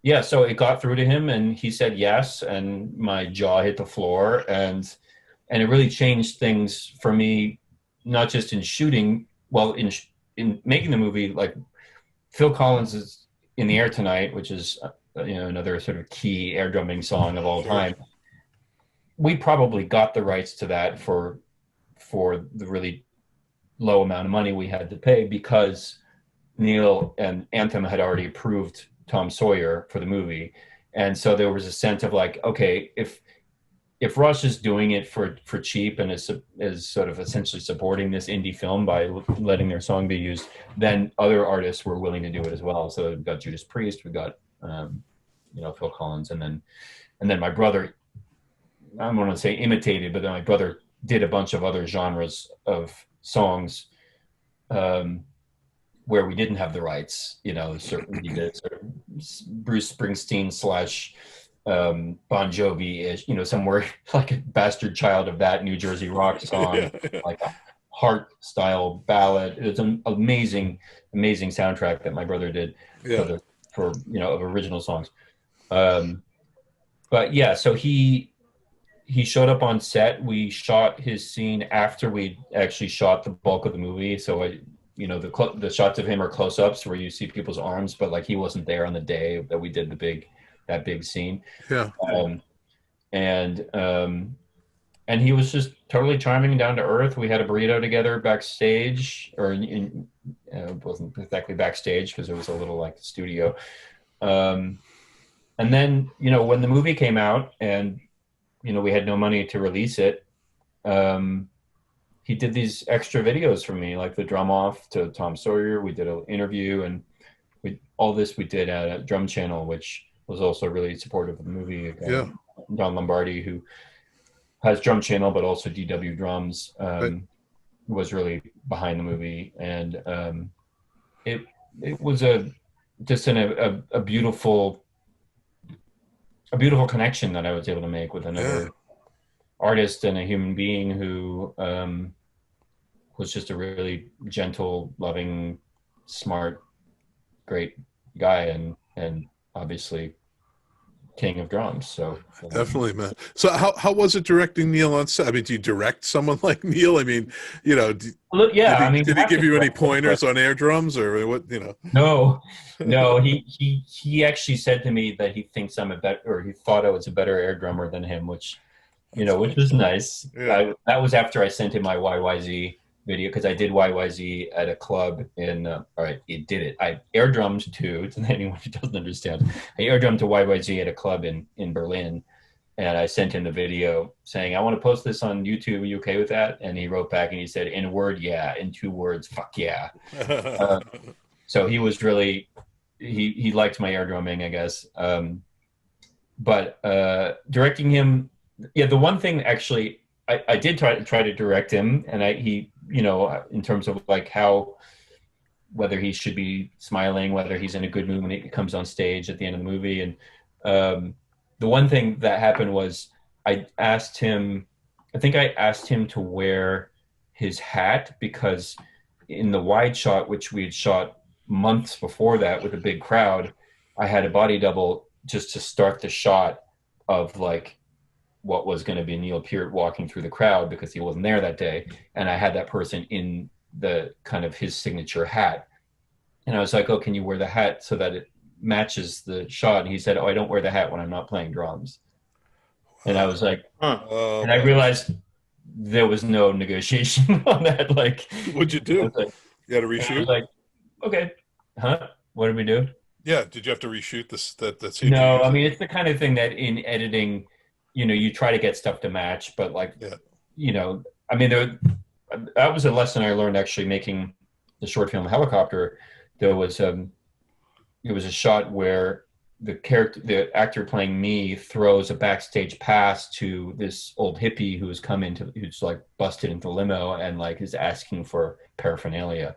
A: yeah, so it got through to him, and he said yes, and my jaw hit the floor, and it really changed things for me, not just in shooting, well, in making the movie. Like Phil Collins' is In the Air Tonight, which is you know, another sort of key air drumming song of all time. We probably got the rights to that for the really low amount of money we had to pay, because Neil and Anthem had already approved Tom Sawyer for the movie. And so there was a sense of like, okay, if if Rush is doing it for cheap and is sort of essentially supporting this indie film by letting their song be used, then other artists were willing to do it as well. So we've got Judas Priest, we've got Phil Collins, and then my brother, I don't want to say imitated, but then my brother did a bunch of other genres of songs where we didn't have the rights. He did sort of Bruce Springsteen / Bon Jovi-ish, somewhere like a bastard child of that New Jersey rock song, like a heart style ballad. It's an amazing soundtrack that my brother did for of original songs. But yeah, so he showed up on set. We shot his scene after we actually shot the bulk of the movie. So the shots of him are close-ups where you see people's arms, but like he wasn't there on the day that we did that big scene.
F: Yeah.
A: And he was just totally charming and down to earth. We had a burrito together backstage, or it wasn't exactly backstage because it was a little like studio. And then, when the movie came out and, we had no money to release it, he did these extra videos for me, like the drum off to Tom Sawyer. We did an interview, and we did at DrumChannel, which was also really supportive of the movie. Don Lombardi, who has DrumChannel, but also DW Drums, was really behind the movie. And it was a beautiful connection that I was able to make with another artist and a human being who was just a really gentle, loving, smart, great guy, and obviously king of drums. So
F: definitely, man. So how was it directing Neil on set? I mean, do you direct someone like Neil? I mean, did he give you any pointers on air drums or what?
A: No. He actually said to me that he thinks I'm he thought I was a better air drummer than him, which was nice.
F: Yeah.
A: That was after I sent him my YYZ video, because I did YYZ at a club in, I air drummed to anyone who doesn't understand, I air drummed to YYZ at a club in Berlin, and I sent him the video saying, I want to post this on YouTube, are you okay with that? And he wrote back and he said, in a word, yeah, in 2 words, fuck yeah. So he was really, he liked my air drumming, I guess. But directing him, the one thing actually, I did try to direct him, and he in terms of like whether he should be smiling, whether he's in a good mood when he comes on stage at the end of the movie. And the one thing that happened was I asked him to wear his hat, because in the wide shot, which we had shot months before that with a big crowd, I had a body double just to start the shot of like what was going to be Neil Peart walking through the crowd, because he wasn't there that day. And I had that person in the kind of his signature hat. And I was like, oh, can you wear the hat so that it matches the shot? And he said, oh, I don't wear the hat when I'm not playing drums. And I was like, and I realized there was no negotiation on that. Like,
F: what'd you do?
A: Like,
F: you had to reshoot?
A: I was like, okay, what did we do?
F: Yeah, did you have to reshoot that scene?
A: No, I mean, it's the kind of thing that in editing, you try to get stuff to match, but like, I mean, that was a lesson I learned actually making the short film Helicopter. There was it was a shot where the actor playing me throws a backstage pass to this old hippie who's like busted into the limo and like is asking for paraphernalia,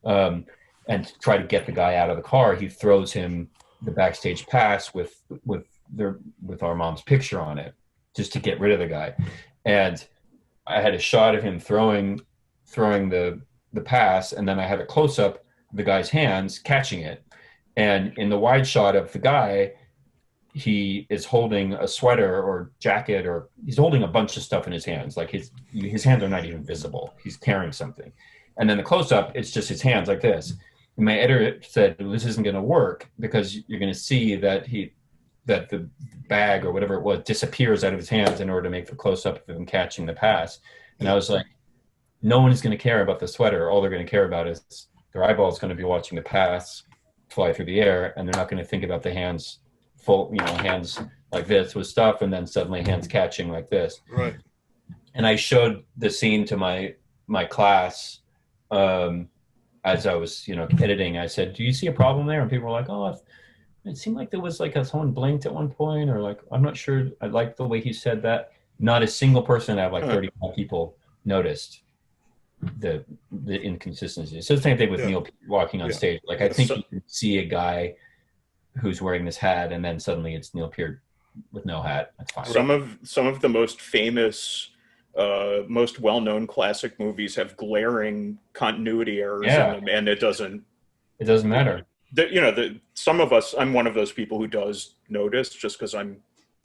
A: and to try to get the guy out of the car, he throws him the backstage pass with our mom's picture on it, just to get rid of the guy. And I had a shot of him throwing the pass, and then I had a close-up of the guy's hands catching it. And in the wide shot of the guy, he is holding a sweater or jacket, or he's holding a bunch of stuff in his hands. Like his hands are not even visible. He's carrying something. And then the close-up, it's just his hands like this. And my editor said, this isn't going to work, because you're going to see that the bag or whatever it was disappears out of his hands in order to make the close-up of him catching the pass. And I was like, no one is going to care about the sweater. All they're going to care about is their eyeball is going to be watching the pass fly through the air, and they're not going to think about the hands hands like this with stuff, and then suddenly hands catching like this.
F: Right.
A: And I showed the scene to my class as I was, editing. I said, "Do you see a problem there?" And people were like, "Oh, it seemed like there was like someone blinked at one point, or like I'm not sure. I like the way he said that." Not a single person out of like 35 people noticed the inconsistency. So the same thing with Neil walking on stage. Like I think you can see a guy who's wearing this hat, and then suddenly it's Neil Peart with no hat. That's fine.
G: Some of the most famous, most well-known classic movies have glaring continuity errors in them, and it doesn't
A: matter.
G: Some of us, I'm one of those people who does notice, just because I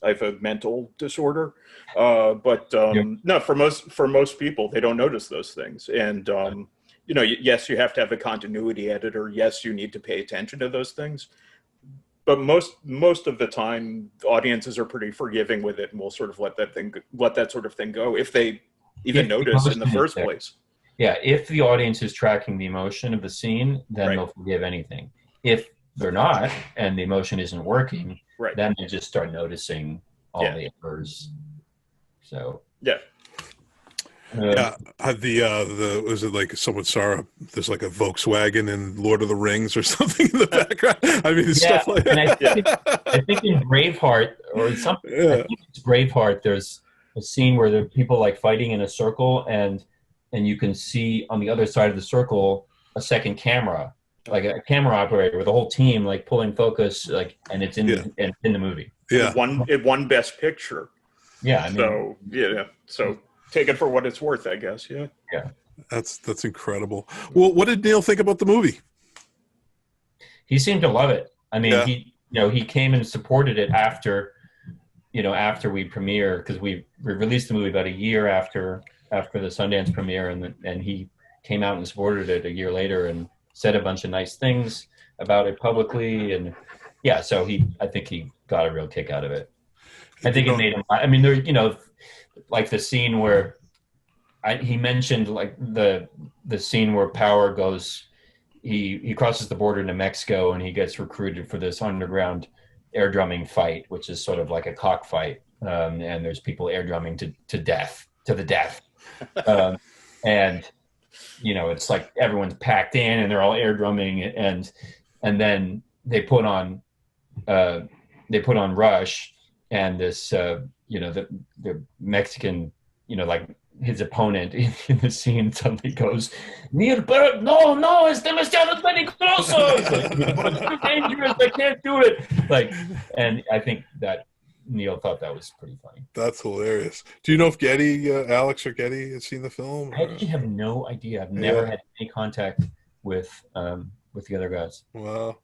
G: have a mental disorder. No, for most people, they don't notice those things. And yes, you have to have a continuity editor. Yes, you need to pay attention to those things. But most of the time, audiences are pretty forgiving with it, and will sort of let that sort of thing go if they even notice in the first place.
A: Yeah, if the audience is tracking the emotion of the scene, then they'll forgive anything. If they're not, and the emotion isn't working, then they just start noticing all the errors. So
F: the was it like someone saw there's like a Volkswagen in Lord of the Rings or something in the background? I mean, stuff like that.
A: I think in Braveheart or something, I think it's Braveheart, there's a scene where there are people like fighting in a circle, and you can see on the other side of the circle a second camera, like a camera operator with a whole team like pulling focus, like, and it's in the movie.
F: Yeah,
G: it won Best Picture.
A: Yeah, I mean,
G: so take it for what it's worth, I guess. Yeah.
F: That's incredible. Well, what did Neil think about the movie?
A: He seemed to love it. I mean, he came and supported it after we premiere, because we released the movie about a year after the Sundance premiere, and he came out and supported it a year later and said a bunch of nice things about it publicly, and so I think he got a real kick out of it. I think it made him. I mean, there, like the scene where he mentioned, like the scene where Power goes, he crosses the border into Mexico, and he gets recruited for this underground air drumming fight, which is sort of like a cockfight, and there's people air drumming to the death, and it's like everyone's packed in and they're all air drumming, and then they put on Rush, and this the Mexican, like his opponent in the scene suddenly goes, "Neil Peart, no, it's demasiado peligroso. It's too dangerous. I can't do it." Like, and I think that Neil thought that was pretty funny.
F: That's hilarious. Do you know if Alex or Getty has seen the film?
A: I actually have no idea. I've never had any contact with the other guys.
F: Wow.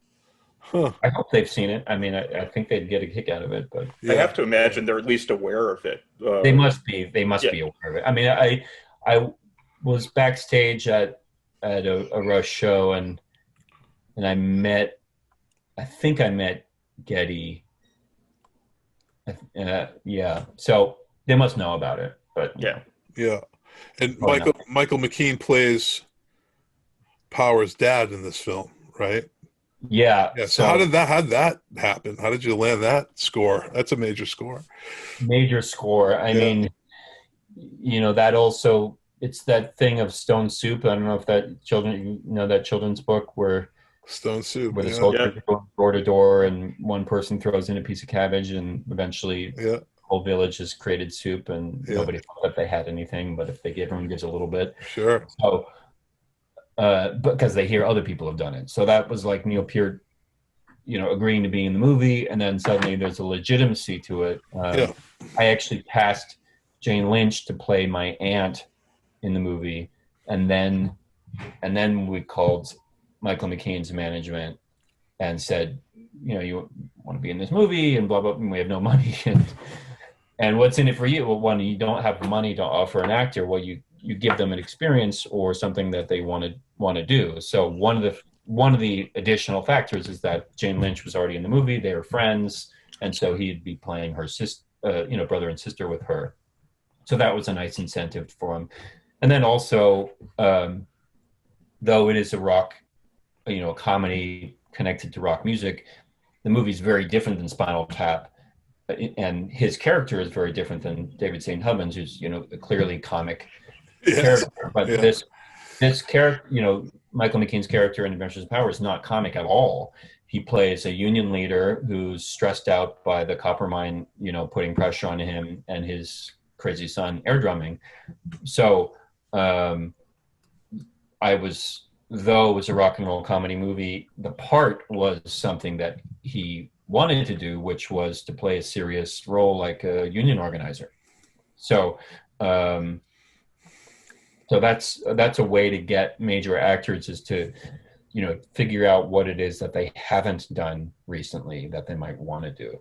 F: Huh.
A: I hope they've seen it. I mean, I think they'd get a kick out of it, but
G: I have to imagine they're at least aware of it.
A: They must be. They must be aware of it. I mean, I was backstage at a Rush show, and I think I met Getty. So they must know about it. But
F: and Michael McKean plays Power's dad in this film, right?
A: Yeah.
F: So how did that happen? How did you land that score? That's a major score.
A: I mean, that also, it's that thing of Stone Soup. I don't know if that children's book where
F: Stone Soup,
A: where the soldiers go door to door, and one person throws in a piece of cabbage, and eventually the whole village has created soup, and nobody thought that they had anything, but if they give, everyone gives a little bit.
F: Sure.
A: So because they hear other people have done it. So that was like Neil Peart, agreeing to be in the movie, and then suddenly there's a legitimacy to it. I actually passed Jane Lynch to play my aunt in the movie, and then we called Michael McKean's management and said, you want to be in this movie, and blah blah, and we have no money, and what's in it for you? Well, one, you don't have money to offer an actor. Well, you give them an experience or something that they want to do. So one of the additional factors is that Jane Lynch was already in the movie. They were friends, and so he'd be playing her sister, brother and sister with her. So that was a nice incentive for him. And then also, though it is a rock, a comedy connected to rock music, the movie's very different than Spinal Tap. and his character is very different than David St. Hubbins, who's, you know, a clearly comic
F: Yes.
A: character. But
F: Yeah.
A: this character, you know, Michael McKean's character in Adventures of Power is not comic at all. He plays a union leader who's stressed out by the copper mine, you know, putting pressure on him and his crazy son air drumming. So though it was a rock and roll comedy movie, the part was something that he wanted to do, which was to play a serious role like a union organizer. So that's a way to get major actors, is to, you know, figure out what it is that they haven't done recently that they might want to do.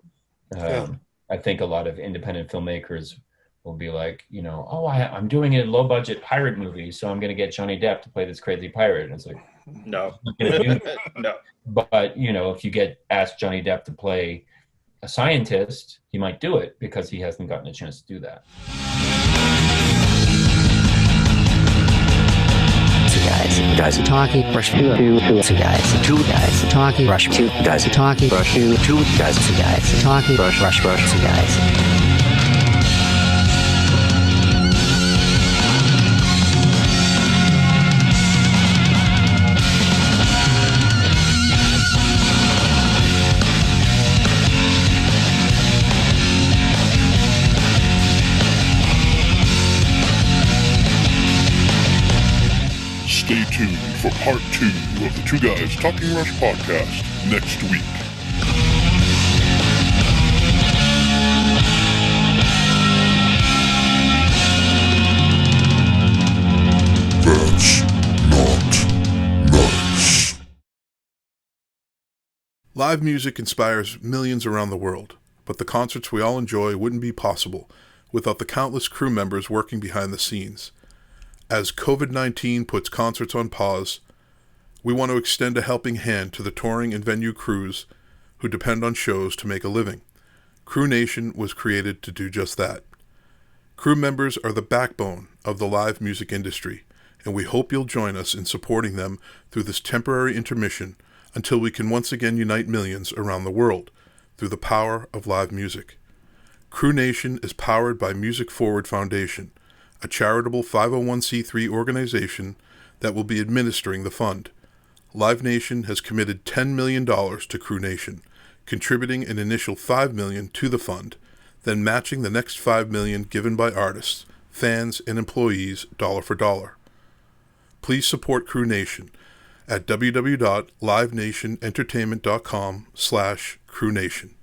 A: I think a lot of independent filmmakers will be like, you know, oh, I'm doing a low budget pirate movie, so I'm going to get Johnny Depp to play this crazy pirate. And it's like,
G: No. No.
A: But, you know, if you ask Johnny Depp to play a scientist, he might do it, because he hasn't gotten a chance to do that.
D: Two guys talking, rush two guys talking, rush two guys talking, rush two guys talking, rush two guys.
E: Stay tuned for part 2 of the Two Guys Talking Rush podcast next week. That's not nice.
F: Live music inspires millions around the world, but the concerts we all enjoy wouldn't be possible without the countless crew members working behind the scenes. As COVID-19 puts concerts on pause, we want to extend a helping hand to the touring and venue crews who depend on shows to make a living. Crew Nation was created to do just that. Crew members are the backbone of the live music industry, and we hope you'll join us in supporting them through this temporary intermission until we can once again unite millions around the world through the power of live music. Crew Nation is powered by Music Forward Foundation, a charitable 501c3 organization that will be administering the fund. Live Nation has committed $10 million to Crew Nation, contributing an initial $5 million to the fund, then matching the next $5 million given by artists, fans, and employees dollar for dollar. Please support Crew Nation at www.livenationentertainment.com/Crew Nation.